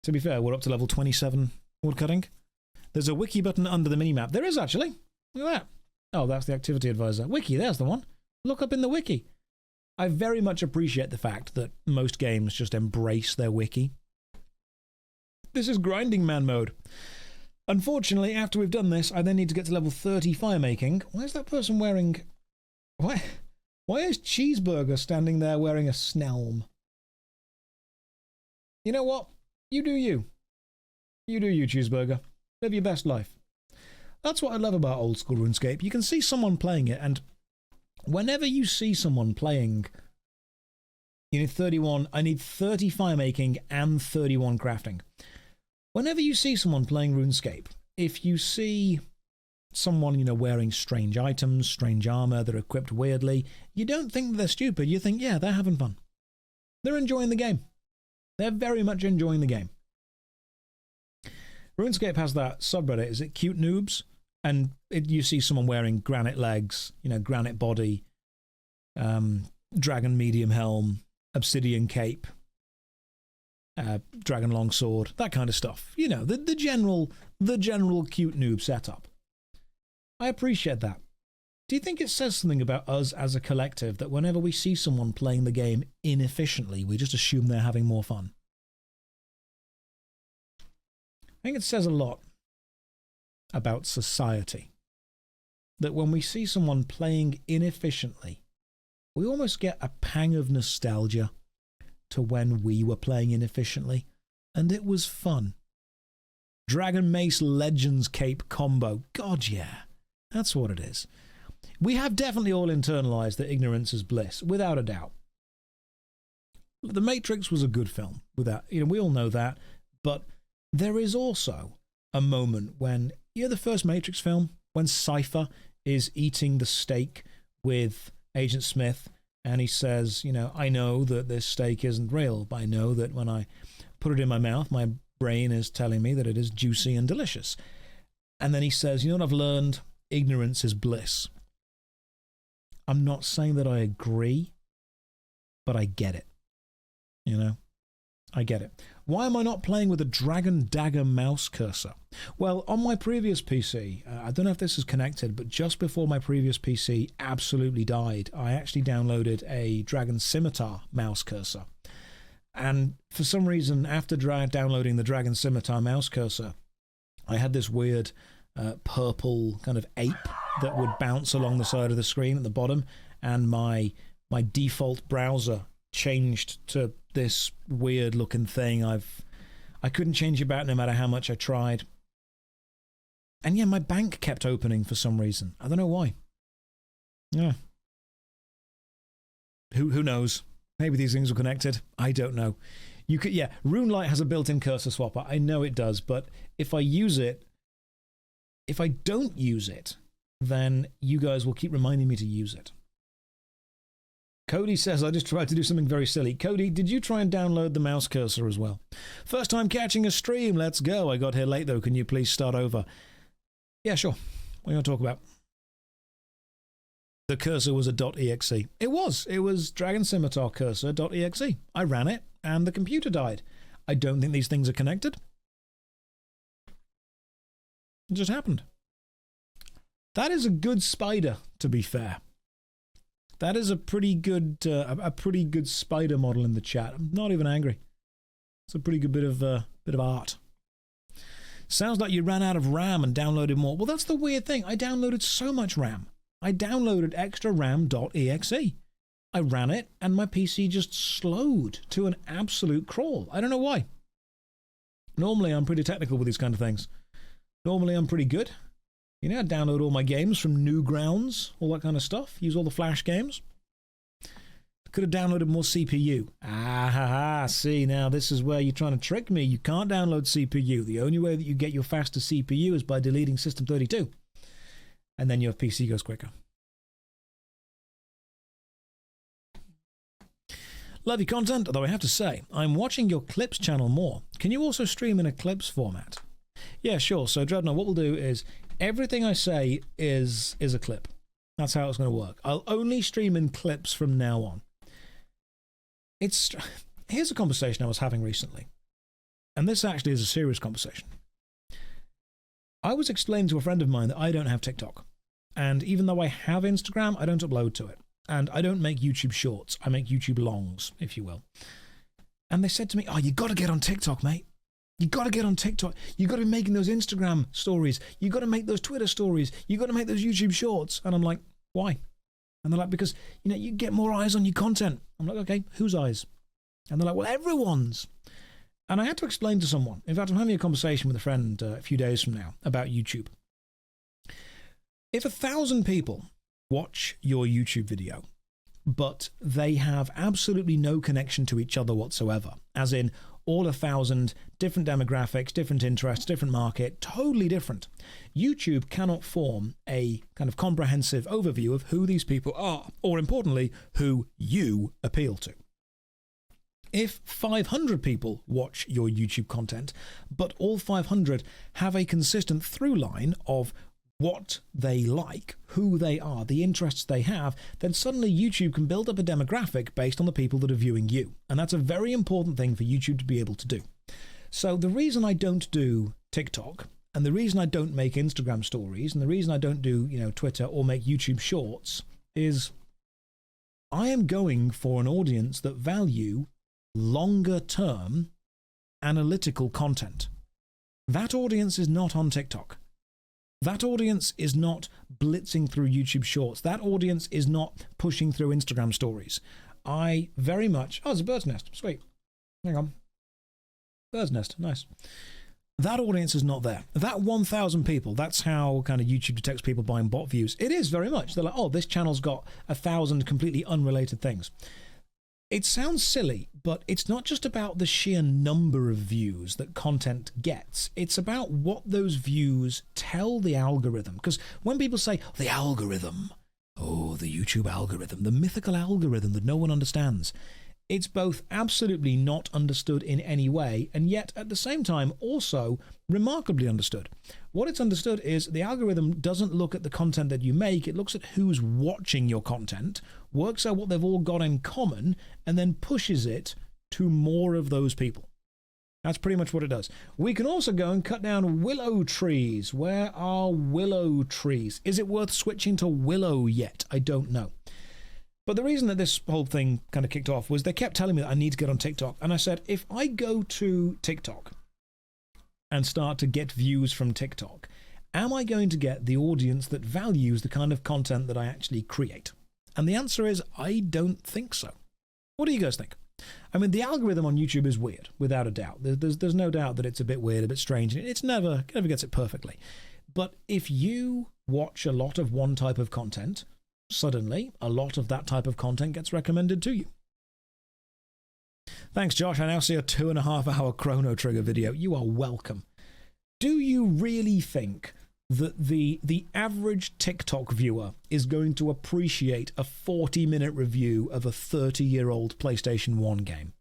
[SPEAKER 1] To be fair, we're up to level 27 woodcutting. There's a wiki button under the minimap. There is actually. Look at that. Oh, that's the activity advisor. Wiki, there's the one. Look up in the wiki. I very much appreciate the fact that most games just embrace their wiki. This is grinding man mode. Unfortunately, after we've done this, I then need to get to level 30 firemaking. Why is that person wearing... Why is Cheeseburger standing there wearing a Snelm? You know what? You do you. You do you, Cheeseburger. Live your best life. That's what I love about old school RuneScape. You can see someone playing it, and whenever you see someone playing, you need 31, I need 30 firemaking and 31 crafting. Whenever you see someone playing RuneScape, if you see someone, you know, wearing strange items, strange armor, they're equipped weirdly, you don't think they're stupid. You think, yeah, they're having fun. They're enjoying the game. They're very much enjoying the game. RuneScape has that subreddit, is it Cute Noobs? And you see someone wearing granite legs, granite body, dragon medium helm, obsidian cape, dragon longsword, that kind of stuff. The general cute noob setup. I appreciate that. Do you think it says something about us as a collective that whenever we see someone playing the game inefficiently, we just assume they're having more fun? I think it says a lot about society. That when we see someone playing inefficiently, we almost get a pang of nostalgia to when we were playing inefficiently, and it was fun. Dragon Mace Legends Cape combo. God, yeah. That's what it is. We have definitely all internalized that ignorance is bliss, without a doubt. The Matrix was a good film. We all know that. But there is also a moment when, the first Matrix film, when Cypher is eating the steak with Agent Smith, and he says, I know that this steak isn't real, but I know that when I put it in my mouth, my brain is telling me that it is juicy and delicious. And then he says, what I've learned? Ignorance is bliss. I'm not saying that I agree, but I get it. I get it. Why am I not playing with a Dragon Dagger mouse cursor? Well, on my previous PC, I don't know if this is connected, but just before my previous PC absolutely died, I actually downloaded a Dragon Scimitar mouse cursor. And for some reason, after downloading the Dragon Scimitar mouse cursor, I had this weird purple kind of ape that would bounce along the side of the screen at the bottom, and my default browser changed to this weird looking thing. I couldn't change it back no matter how much I tried. And yeah, my bank kept opening for some reason. I don't know why. Yeah. Who knows? Maybe these things were connected. I don't know. RuneLite has a built-in cursor swapper. I know it does, but if I don't use it, then you guys will keep reminding me to use it. Cody says, I just tried to do something very silly. Cody, did you try and download the mouse cursor as well? First time catching a stream, let's go. I got here late though, can you please start over? Yeah, sure. What are you going to talk about? The cursor was a .exe. It was Dragon Scimitar cursor.exe. I ran it, and the computer died. I don't think these things are connected. It just happened. That is a good spider, to be fair. That is a pretty good spider model in the chat. I'm not even angry. It's a pretty good bit of art. Sounds like you ran out of RAM and downloaded more. Well, that's the weird thing. I downloaded so much RAM. I downloaded extra RAM.exe. I ran it, and my PC just slowed to an absolute crawl. I don't know why. Normally, I'm pretty technical with these kind of things. Normally, I'm pretty good. I download all my games from Newgrounds, all that kind of stuff. Use all the Flash games. Could have downloaded more CPU. See, now this is where you're trying to trick me. You can't download CPU. The only way that you get your faster CPU is by deleting System32. And then your PC goes quicker. Love your content, although I have to say, I'm watching your Clips channel more. Can you also stream in a Clips format? Yeah, sure. So, Dreadnought, what we'll do is everything I say is a clip. That's how it's going to work. I'll only stream in clips from now on. Here's a conversation I was having recently. And this actually is a serious conversation. I was explaining to a friend of mine that I don't have TikTok. And even though I have Instagram, I don't upload to it. And I don't make YouTube shorts. I make YouTube longs, if you will. And they said to me, you got to get on TikTok, mate. You got to get on TikTok. You got to be making those Instagram stories. You got to make those Twitter stories. You got to make those YouTube shorts. And I'm like, why? And they're like, because, you get more eyes on your content. I'm like, okay, whose eyes? And they're like, well, everyone's. And I had to explain to someone. In fact, I'm having a conversation with a friend a few days from now about YouTube. If 1,000 people watch your YouTube video, but they have absolutely no connection to each other whatsoever, as in all 1,000 different demographics, different interests, different market, totally different, YouTube cannot form a kind of comprehensive overview of who these people are, or importantly, who you appeal to. If 500 people watch your YouTube content, but all 500 have a consistent through line of what they like, who they are, the interests they have, then suddenly YouTube can build up a demographic based on the people that are viewing you. And that's a very important thing for YouTube to be able to do. So the reason I don't do TikTok, and the reason I don't make Instagram stories, and the reason I don't do, Twitter or make YouTube shorts is I am going for an audience that value longer term analytical content. That audience is not on TikTok. That audience is not blitzing through YouTube Shorts. That audience is not pushing through Instagram stories. I very much... Oh, it's a bird's nest. Sweet. Hang on. Bird's nest. Nice. That audience is not there. That 1,000 people, that's how kind of YouTube detects people buying bot views. It is very much. They're like, oh, this channel's got 1,000 completely unrelated things. It sounds silly, but it's not just about the sheer number of views that content gets. It's about what those views tell the algorithm. Because when people say, the algorithm, oh, the YouTube algorithm, the mythical algorithm that no one understands, it's both absolutely not understood in any way, and yet at the same time also remarkably understood. What it's understood is the algorithm doesn't look at the content that you make, it looks at who's watching your content, works out what they've all got in common, and then pushes it to more of those people. That's pretty much what it does. We can also go and cut down willow trees. Where are willow trees? Is it worth switching to willow yet? I don't know. But the reason that this whole thing kind of kicked off was they kept telling me that I need to get on TikTok. And I said, if I go to TikTok and start to get views from TikTok, am I going to get the audience that values the kind of content that I actually create? And the answer is, I don't think so. What do you guys think? I mean, the algorithm on YouTube is weird, without a doubt. There's no doubt that it's a bit weird, a bit strange. It never gets it perfectly. But if you watch a lot of one type of content, suddenly a lot of that type of content gets recommended to you. Thanks, Josh. I now see a 2.5-hour Chrono Trigger video. You are welcome. Do you really think that the average TikTok viewer is going to appreciate a 40-minute review of a 30-year-old PlayStation 1 game?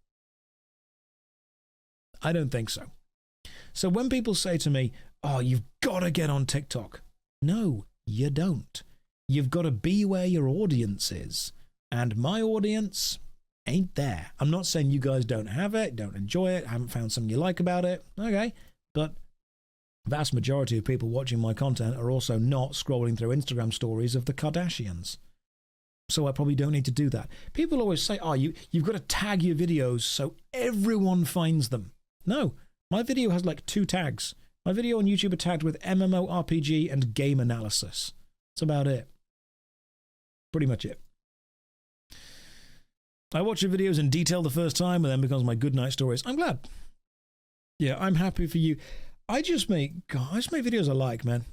[SPEAKER 1] I don't think so. So when people say to me, oh, you've got to get on TikTok. No, you don't. You've got to be where your audience is. And my audience ain't there. I'm not saying you guys don't have it, don't enjoy it, haven't found something you like about it. Okay. But the vast majority of people watching my content are also not scrolling through Instagram stories of the Kardashians. So I probably don't need to do that. People always say, oh, you've got to tag your videos so everyone finds them. No, my video has like 2 tags. My video on YouTube are tagged with MMORPG and game analysis. That's about it. Pretty much it. I watch your videos in detail the first time and then becomes my good night stories. I'm glad. Yeah, I'm happy for you. I just make videos I like, man.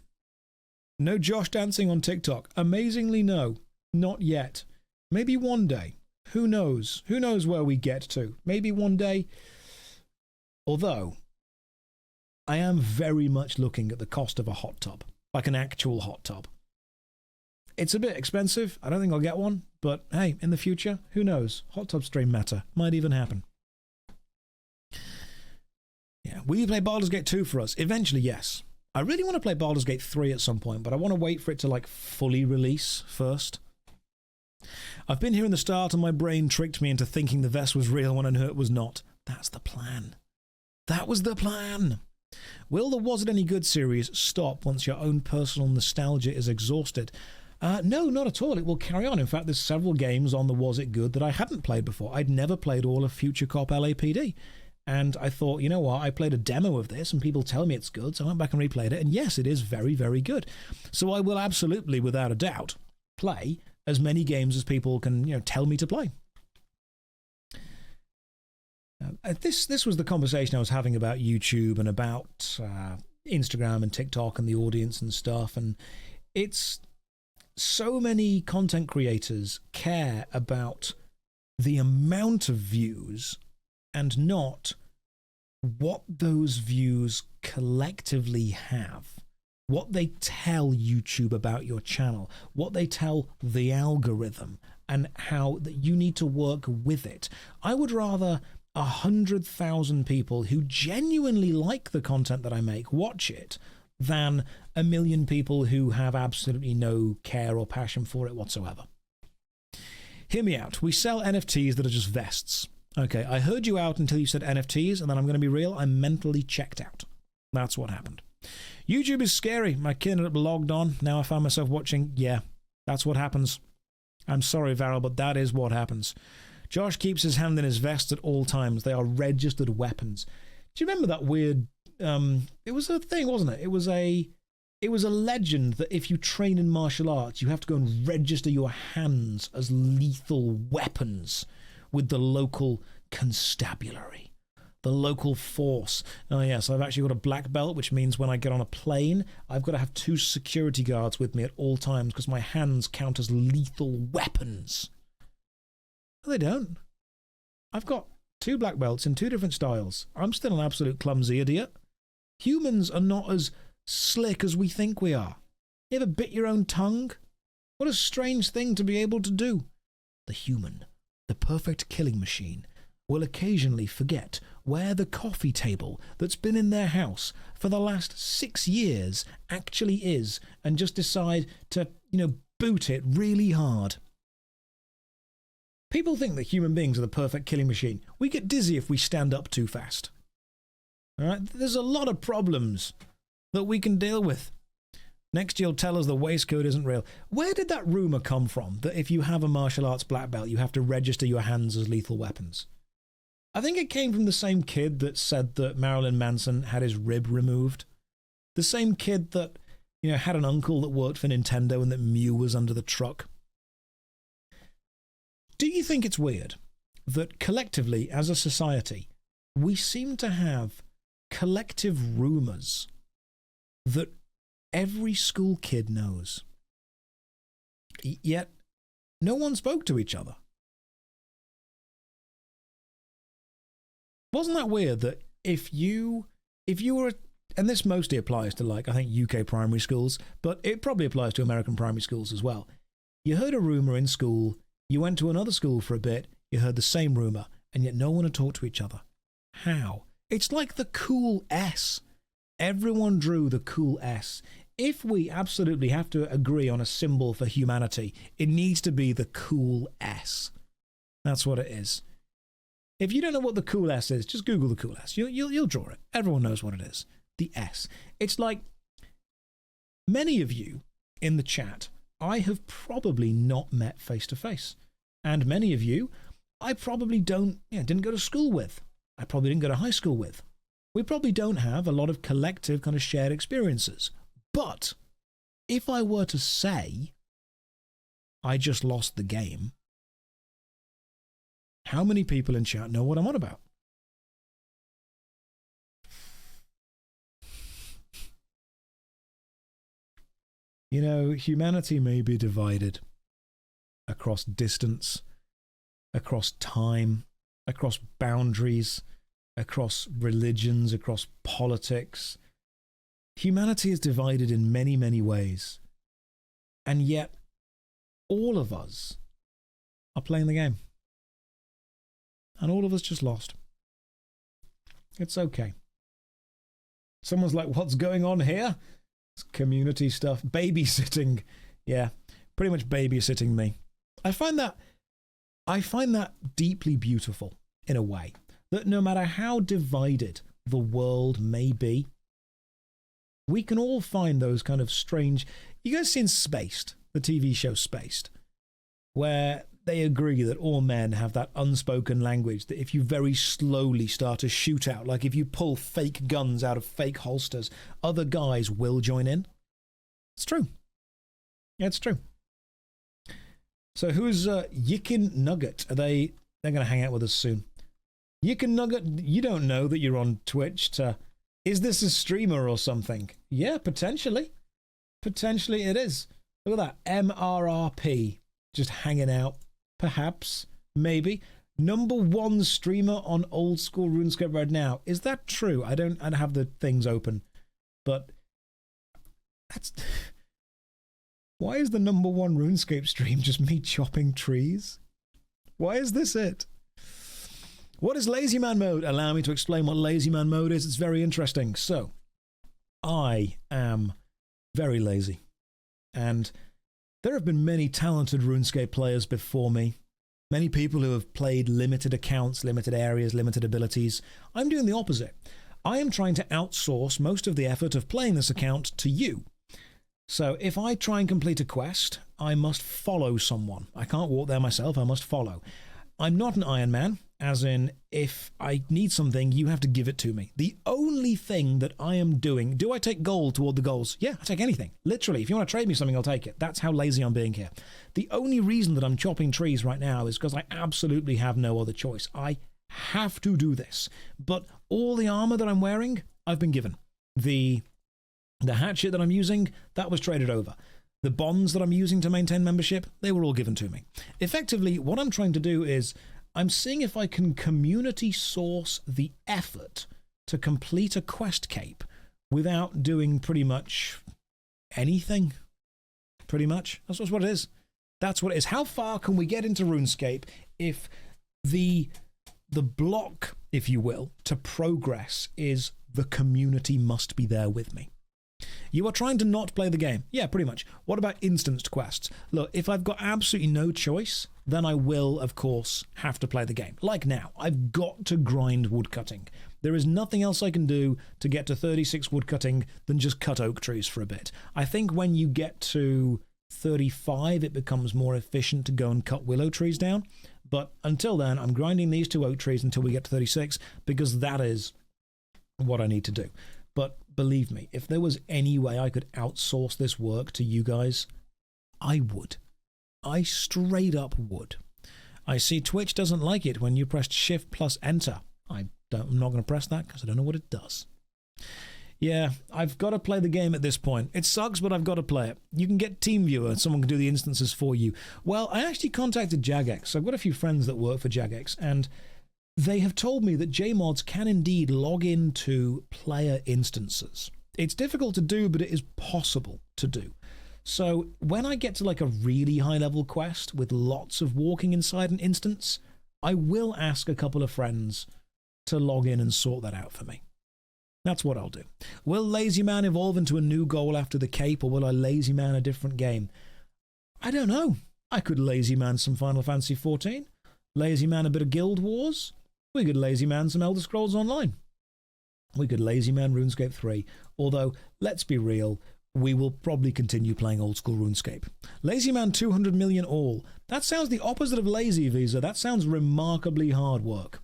[SPEAKER 1] No Josh dancing on TikTok. Amazingly, no. Not yet. Maybe one day. Who knows? Who knows where we get to? Maybe one day. Although, I am very much looking at the cost of a hot tub. Like an actual hot tub. It's a bit expensive. I don't think I'll get one. But hey, in the future, who knows? Hot tub stream matter. Might even happen. Yeah. Will you play Baldur's Gate 2 for us? Eventually, yes. I really want to play Baldur's Gate 3 at some point, but I want to wait for it to like fully release first. I've been here in the start and my brain tricked me into thinking the vest was real when I knew it was not. That's the plan. That was the plan. Will the Was It Any Good series stop once your own personal nostalgia is exhausted? No, not at all. It will carry on. In fact, there's several games on the Was It Good that I hadn't played before. I'd never played all of Future Cop LAPD. And I thought, you know what, I played a demo of this and people tell me it's good, so I went back and replayed it, and yes, it is very, very good. So I will absolutely, without a doubt, play as many games as people can, tell me to play. This was the conversation I was having about YouTube and about Instagram and TikTok and the audience and stuff, and it's so many content creators care about the amount of views and not what those views collectively have, what they tell YouTube about your channel, what they tell the algorithm, and how that you need to work with it. I would rather 100,000 people who genuinely like the content that I make watch it than 1 million people who have absolutely no care or passion for it whatsoever. Hear me out. We sell NFTs that are just vests. Okay, I heard you out until you said NFTs, and then I'm going to be real, I'm mentally checked out. That's what happened. YouTube is scary. My kid ended up logged on. Now I find myself watching. Yeah, that's what happens. I'm sorry, Varel, but that is what happens. Josh keeps his hand in his vest at all times. They are registered weapons. Do you remember that weird... it was a thing, wasn't it? It was a legend that if you train in martial arts, you have to go and register your hands as lethal weapons with the local constabulary, the local force. Oh yes, I've actually got a black belt, which means when I get on a plane, I've got to have 2 security guards with me at all times because my hands count as lethal weapons. No, they don't. I've got 2 black belts in 2 different styles. I'm still an absolute clumsy idiot. Humans are not as slick as we think we are. You ever bit your own tongue? What a strange thing to be able to do. The human, the perfect killing machine, will occasionally forget where the coffee table that's been in their house for the last 6 years actually is and just decide to, boot it really hard. People think that human beings are the perfect killing machine. We get dizzy if we stand up too fast. All right? There's a lot of problems that we can deal with. Next you'll tell us the waistcoat isn't real. Where did that rumour come from, that if you have a martial arts black belt, you have to register your hands as lethal weapons? I think it came from the same kid that said that Marilyn Manson had his rib removed. The same kid that, had an uncle that worked for Nintendo and that Mew was under the truck. Do you think it's weird that collectively, as a society, we seem to have collective rumours that every school kid knows, yet no one spoke to each other? Wasn't that weird that if you were, and this mostly applies to I think UK primary schools, but it probably applies to American primary schools as well. You heard a rumour in school, you went to another school for a bit, you heard the same rumour, and yet no one had talked to each other. How? It's like the cool S. Everyone drew the cool S. If we absolutely have to agree on a symbol for humanity, it needs to be the cool S. That's what it is. If you don't know what the cool S is, just Google the cool S. You'll draw it. Everyone knows what it is. The S. It's like many of you in the chat I have probably not met face to face. And many of you I probably didn't go to school with. I probably didn't go to high school with. We probably don't have a lot of collective kind of shared experiences. But if I were to say I just lost the game, how many people in chat know what I'm on about? Humanity may be divided across distance, across time, across boundaries, across religions, across politics. Humanity is divided in many, many ways. And yet, all of us are playing the game. And all of us just lost. It's okay. Someone's like, what's going on here? It's community stuff. Babysitting. Yeah, pretty much babysitting me. I find that deeply beautiful in a way. That no matter how divided the world may be, we can all find those kind of strange... You guys seen Spaced, the TV show Spaced, where they agree that all men have that unspoken language that if you very slowly start a shootout, like if you pull fake guns out of fake holsters, other guys will join in? It's true. Yeah, it's true. So who's Yikin Nugget? They're going to hang out with us soon. Yikin Nugget, you don't know that you're on Twitch to... Is this a streamer or something? Yeah, potentially. Potentially it is. Look at that. MRRP. Just hanging out. Perhaps. Maybe. #1 streamer on old school RuneScape right now. Is that true? I don't have the things open. But that's... Why is the #1 RuneScape stream just me chopping trees? Why is this it? What is LazyManMode? Allow me to explain what LazyManMode is. It's very interesting. So, I am very lazy. And there have been many talented RuneScape players before me. Many people who have played limited accounts, limited areas, limited abilities. I'm doing the opposite. I am trying to outsource most of the effort of playing this account to you. So if I try and complete a quest, I must follow someone. I can't walk there myself, I must follow. I'm not an Iron Man, as in, if I need something, you have to give it to me. The only thing that I am doing, do I take gold toward the goals? Yeah, I take anything. Literally, if you want to trade me something, I'll take it. That's how lazy I'm being here. The only reason that I'm chopping trees right now is because I absolutely have no other choice. I have to do this. But all the armor that I'm wearing, I've been given. The hatchet that I'm using, that was traded over. The bonds that I'm using to maintain membership, they were all given to me. Effectively, what I'm trying to do is, I'm seeing if I can community source the effort to complete a quest cape without doing pretty much anything. Pretty much. That's what it is. That's what it is. How far can we get into RuneScape if the block, if you will, to progress is the community must be there with me? You are trying to not play the game. Yeah, pretty much. What about instanced quests? Look, if I've got absolutely no choice, then I will, of course, have to play the game. Like now, I've got to grind woodcutting. There is nothing else I can do to get to 36 woodcutting than just cut oak trees for a bit. I think when you get to 35, it becomes more efficient to go and cut willow trees down. But until then, I'm grinding these 2 oak trees until we get to 36, because that is what I need to do. But believe me, if there was any way I could outsource this work to you guys, I would. I straight up would. I see Twitch doesn't like it when you pressed Shift plus Enter. I'm not going to press that because I don't know what it does. Yeah, I've got to play the game at this point. It sucks, but I've got to play it. You can get TeamViewer, someone can do the instances for you. Well, I actually contacted Jagex. I've got a few friends that work for Jagex, and they have told me that JMods can indeed log into player instances. It's difficult to do, but it is possible to do. So when I get to like a really high level quest with lots of walking inside an instance, I will ask a couple of friends to log in and sort that out for me. That's what I'll do. Will Lazy Man evolve into a new goal after the cape, or will I Lazy Man a different game? I don't know. I could Lazy Man some Final Fantasy XIV, Lazy Man a bit of Guild Wars. We could Lazy Man some Elder Scrolls Online. We could Lazy Man RuneScape 3. Although, let's be real, we will probably continue playing old school RuneScape. Lazy Man 200 million all. That sounds the opposite of lazy, Visa. That sounds remarkably hard work.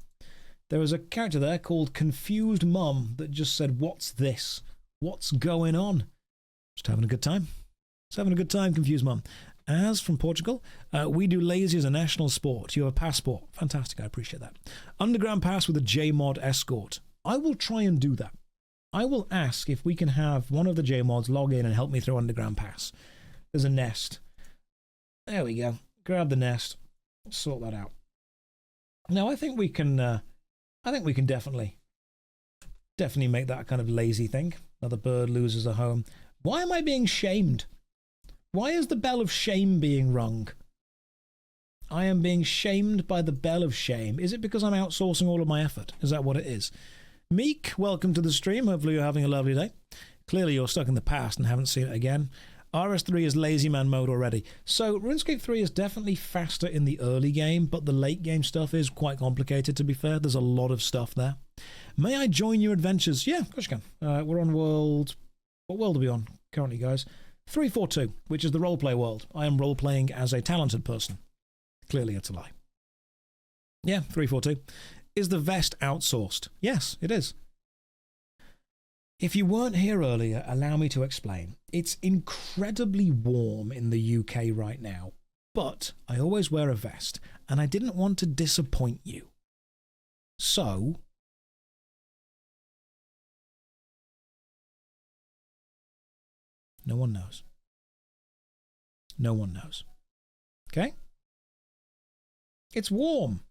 [SPEAKER 1] There was a character there called Confused Mum that just said, "What's this? What's going on?" Just having a good time. Just having a good time, Confused Mum. As from Portugal, we do lazy as a national sport. You have a passport. Fantastic, I appreciate that. Underground pass with a JMod escort. I will try and do that. I will ask if we can have one of the JMods log in and help me through Underground Pass. There's a nest. There we go. Grab the nest. Sort that out. Now, I think we can definitely make that kind of lazy thing. Another bird loses a home. Why am I being shamed? Why is the bell of shame being rung? I am being shamed by the bell of shame. Is it because I'm outsourcing all of my effort? Is that what it is? Meek, welcome to the stream. Hopefully you're having a lovely day. Clearly you're stuck in the past and haven't seen it again. RS3 is Lazy Man mode already. So RuneScape 3 is definitely faster in the early game, but the late game stuff is quite complicated, to be fair. There's a lot of stuff there. May I join your adventures? Yeah, of course you can. We're on world... What world are we on currently, guys? 342, which is the roleplay world. I am roleplaying as a talented person. Clearly it's a lie. Yeah, 342. Is the vest outsourced? Yes, it is. If you weren't here earlier, allow me to explain. It's incredibly warm in the UK right now, but I always wear a vest, and I didn't want to disappoint you. So... no one knows. No one knows. Okay? It's warm.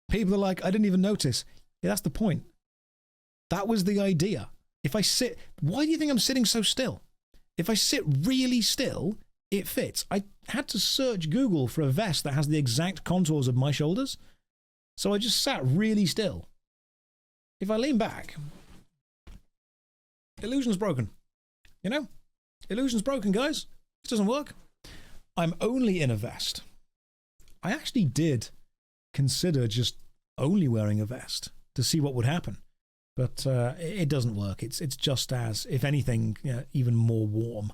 [SPEAKER 1] People are like, I didn't even notice. Yeah, that's the point. That was the idea. If I sit... Why do you think I'm sitting so still? If I sit really still, it fits. I had to search Google for a vest that has the exact contours of my shoulders, so I just sat really still. If I lean back, illusion's broken. You know? Illusion's broken, guys. It doesn't work. I'm only in a vest. I actually did consider just only wearing a vest to see what would happen. But it doesn't work. It's just as, if anything, even more warm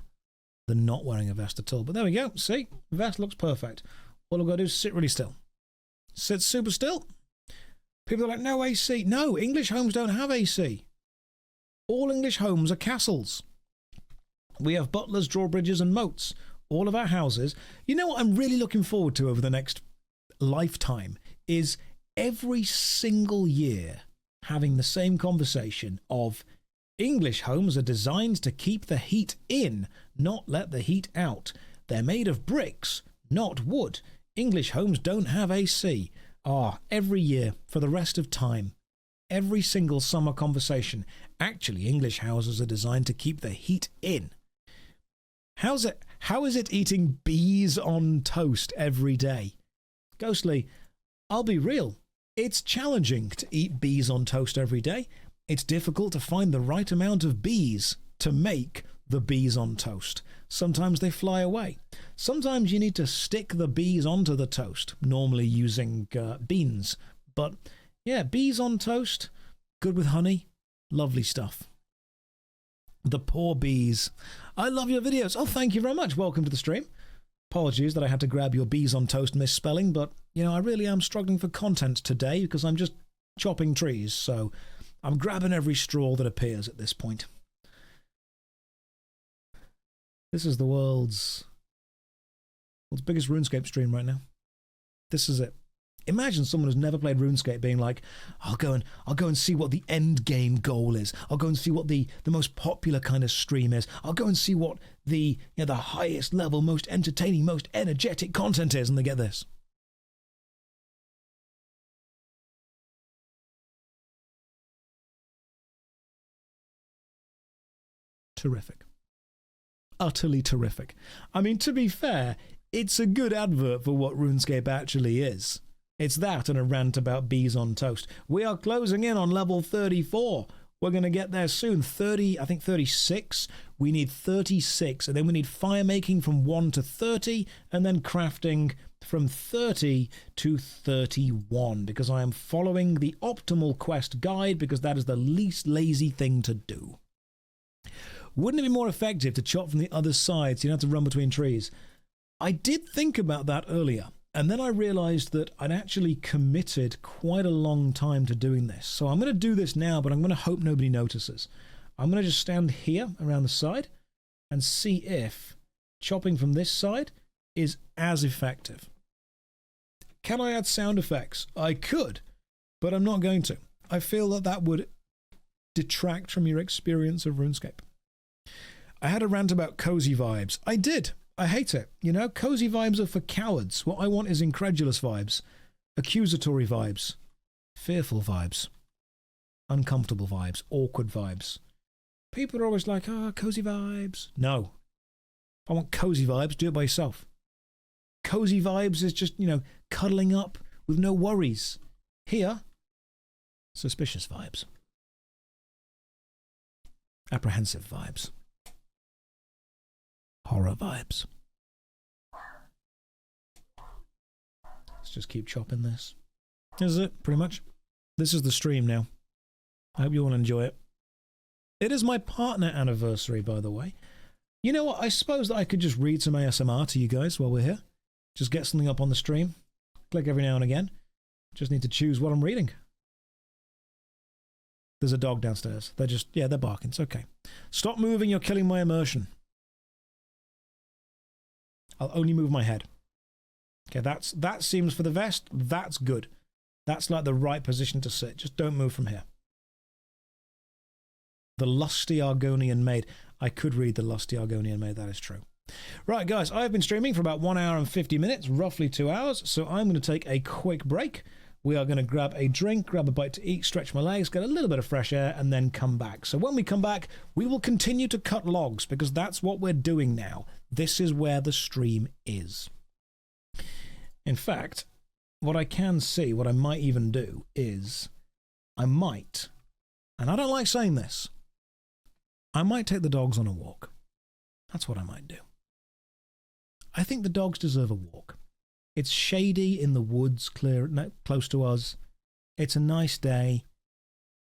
[SPEAKER 1] than not wearing a vest at all. But there we go. See? The vest looks perfect. All I've got to do is sit really still. Sit super still. People are like, no AC. No, English homes don't have AC. All English homes are castles. We have butlers, drawbridges, and moats. All of our houses. You know what I'm really looking forward to over the next lifetime is every single year having the same conversation of English homes are designed to keep the heat in, not let the heat out. They're made of bricks, not wood. English homes don't have AC. Every year for the rest of time. Every single summer conversation. Actually, English houses are designed to keep the heat in. How is it eating bees on toast every day? Ghostly, I'll be real. It's challenging to eat bees on toast every day. It's difficult to find the right amount of bees to make the bees on toast. Sometimes they fly away. Sometimes you need to stick the bees onto the toast, normally using beans. But yeah, bees on toast, good with honey, lovely stuff. The poor bees. I love your videos. Oh, thank you very much. Welcome to the stream. Apologies that I had to grab your bees on toast misspelling, but, I really am struggling for content today because I'm just chopping trees, so I'm grabbing every straw that appears at this point. This is the world's biggest RuneScape stream right now. This is it. Imagine someone who's never played RuneScape being like, I'll go and see what the end game goal is. I'll go and see what the most popular kind of stream is. I'll go and see what the highest level, most entertaining, most energetic content is, and they get this. Terrific. Utterly terrific. I mean, to be fair, it's a good advert for what RuneScape actually is. It's that and a rant about bees on toast. We are closing in on level 34. We're going to get there soon. 36. We need 36. And then we need fire making from 1 to 30. And then crafting from 30 to 31. Because I am following the optimal quest guide. Because that is the least lazy thing to do. Wouldn't it be more effective to chop from the other side so you don't have to run between trees? I did think about that earlier. And then I realized that I'd actually committed quite a long time to doing this. So I'm going to do this now, but I'm going to hope nobody notices. I'm going to just stand here around the side and see if chopping from this side is as effective. Can I add sound effects? I could, but I'm not going to. I feel that that would detract from your experience of RuneScape. I had a rant about cozy vibes. I did. I hate it. Cozy vibes are for cowards. What I want is incredulous vibes, accusatory vibes, fearful vibes, uncomfortable vibes, awkward vibes. People are always like, cozy vibes. No. If I want cozy vibes, do it by yourself. Cozy vibes is just, cuddling up with no worries. Here, suspicious vibes. Apprehensive vibes. Horror vibes. Let's just keep chopping this. This is it, pretty much. This is the stream now. I hope you all enjoy it. It is my partner anniversary, by the way. You know what? I suppose that I could just read some ASMR to you guys while we're here. Just get something up on the stream. Click every now and again. Just need to choose what I'm reading. There's a dog downstairs. They're barking. It's okay. Stop moving. You're killing my immersion. I'll only move my head. Okay, that seems for the vest. That's good. That's like the right position to sit. Just don't move from here. The lusty Argonian maid. I could read the lusty Argonian maid. That is true. Right, guys, I've been streaming for about 1 hour and 50 minutes, roughly 2 hours. So I'm going to take a quick break. We are going to grab a drink, grab a bite to eat, stretch my legs, get a little bit of fresh air, and then come back. So when we come back, we will continue to cut logs because that's what we're doing now. This is where the stream is. In fact, what I can see, what I might even do is I might, and I don't like saying this, I might take the dogs on a walk. That's what I might do. I think the dogs deserve a walk. It's shady in the woods, close to us. It's a nice day.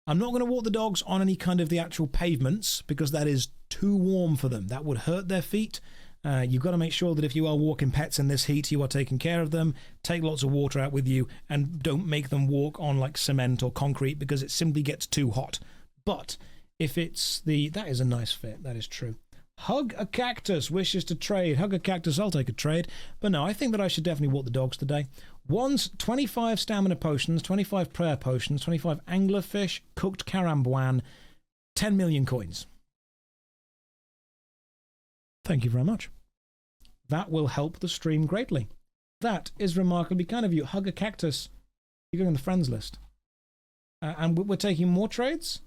[SPEAKER 1] I'm not going to walk the dogs on any kind of the actual pavements because that is too warm for them. That would hurt their feet. You've got to make sure that if you are walking pets in this heat, you are taking care of them. Take lots of water out with you and don't make them walk on like cement or concrete because it simply gets too hot. But if it's that is a nice fit. That is true. Hug a cactus, wishes to trade. Hug a cactus, I'll take a trade. But no, I think that I should definitely walk the dogs today. One's 25 stamina potions, 25 prayer potions, 25 anglerfish, cooked carambuan, 10 million coins. Thank you very much. That will help the stream greatly. That is remarkably kind of you. Hug a cactus. You're going on the friends list. And we're taking more trades?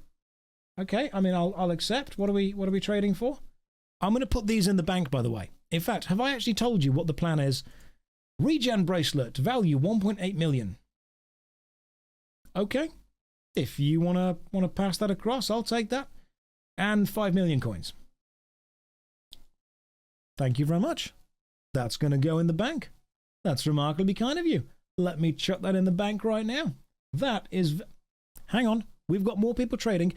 [SPEAKER 1] Okay, I mean, I'll accept. What are we trading for? I'm going to put these in the bank, by the way. In fact, have I actually told you what the plan is? Regen bracelet, value 1.8 million. Okay. If you want to pass that across, I'll take that. And 5 million coins. Thank you very much. That's going to go in the bank. That's remarkably kind of you. Let me chuck that in the bank right now. That is... Hang on. We've got more people trading.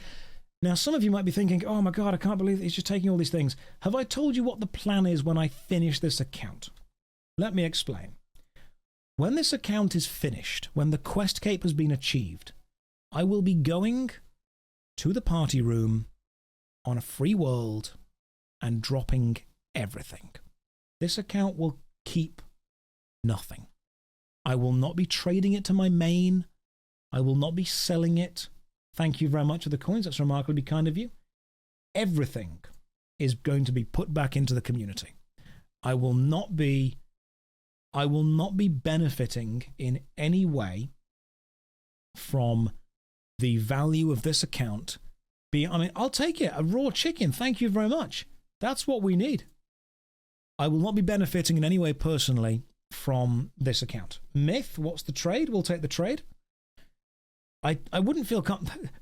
[SPEAKER 1] Now, some of you might be thinking, oh my God, I can't believe he's just taking all these things. Have I told you what the plan is when I finish this account? Let me explain. When this account is finished, when the quest cape has been achieved, I will be going to the party room on a free world and dropping everything. This account will keep nothing. I will not be trading it to my main. I will not be selling it. Thank you very much for the coins. That's remarkably kind of you. Everything is going to be put back into the community. I will not be benefiting in any way from the value of this account. I mean, I'll take it. A raw chicken. Thank you very much. That's what we need. I will not be benefiting in any way personally from this account. Myth, what's the trade? We'll take the trade. I wouldn't feel...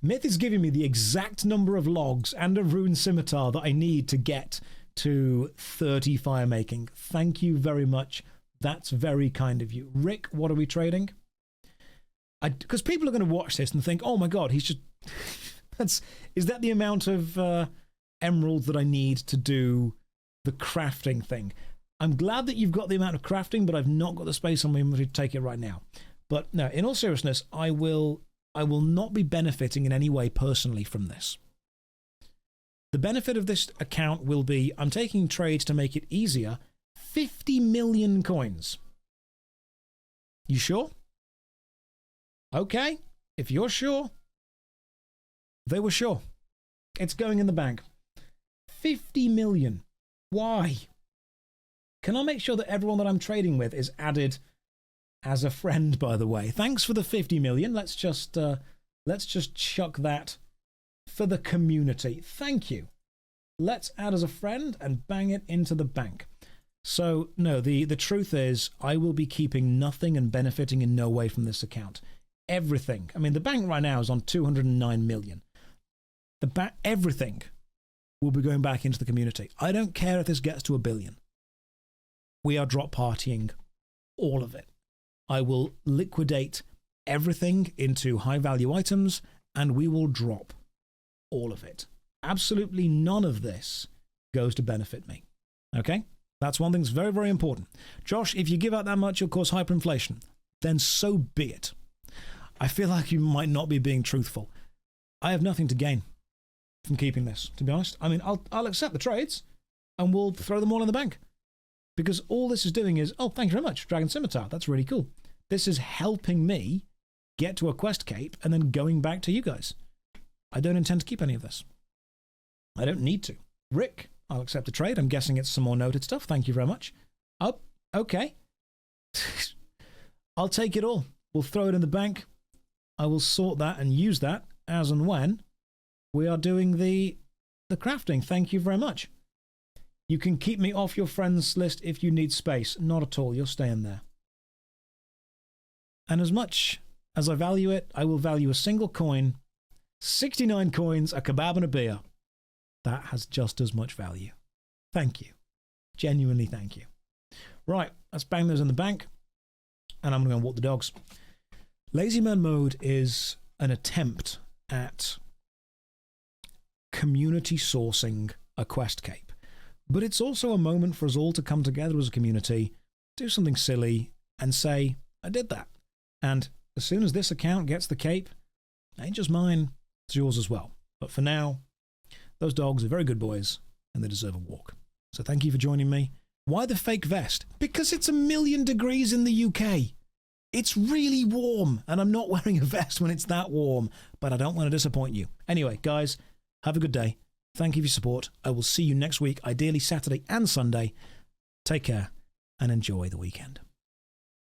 [SPEAKER 1] Myth is giving me the exact number of logs and a rune scimitar that I need to get to 30 fire making. Thank you very much. That's very kind of you. Rick, what are we trading? Because people are going to watch this and think, oh my God, he's just... Is that the amount of emeralds that I need to do the crafting thing? I'm glad that you've got the amount of crafting, but I've not got the space on my inventory to take it right now. But no, in all seriousness, I will not be benefiting in any way personally from this. The benefit of this account will be I'm taking trades to make it easier. 50 million coins. You sure? Okay, if you're sure. They were sure. It's going in the bank. 50 million. Why? Can I make sure that everyone that I'm trading with is added as a friend, by the way? Thanks for the 50 million. Let's just chuck that for the community. Thank you. Let's add as a friend and bang it into the bank. So, no, the truth is I will be keeping nothing and benefiting in no way from this account. Everything. I mean, the bank right now is on 209 million. Everything will be going back into the community. I don't care if this gets to 1 billion. We are drop partying all of it. I will liquidate everything into high value items and we will drop all of it. Absolutely none of this goes to benefit me. Okay? That's one thing that's very, very important. Josh, if you give out that much, you'll cause hyperinflation. Then so be it. I feel like you might not be being truthful. I have nothing to gain from keeping this, to be honest. I mean, I'll accept the trades and we'll throw them all in the bank. Because all this is doing is, oh, thank you very much, Dragon Scimitar. That's really cool. This is helping me get to a quest cape and then going back to you guys. I don't intend to keep any of this. I don't need to. Rick, I'll accept the trade. I'm guessing it's some more noted stuff. Thank you very much. Oh, okay. I'll take it all. We'll throw it in the bank. I will sort that and use that as and when we are doing the crafting. Thank you very much. You can keep me off your friends list if you need space. Not at all. You're staying there. And as much as I value it, I will value a single coin. 69 coins, a kebab and a beer. That has just as much value. Thank you. Genuinely thank you. Right, let's bang those in the bank. And I'm going to go and walk the dogs. LazyManMode is an attempt at community sourcing a quest cape. But it's also a moment for us all to come together as a community, do something silly, and say, I did that. And as soon as this account gets the cape, it ain't just mine, it's yours as well. But for now, those dogs are very good boys, and they deserve a walk. So thank you for joining me. Why the fake vest? Because it's 1,000,000 degrees in the UK. It's really warm, and I'm not wearing a vest when it's that warm, but I don't want to disappoint you. Anyway, guys, have a good day. Thank you for your support. I will see you next week, ideally Saturday and Sunday. Take care, and enjoy the weekend.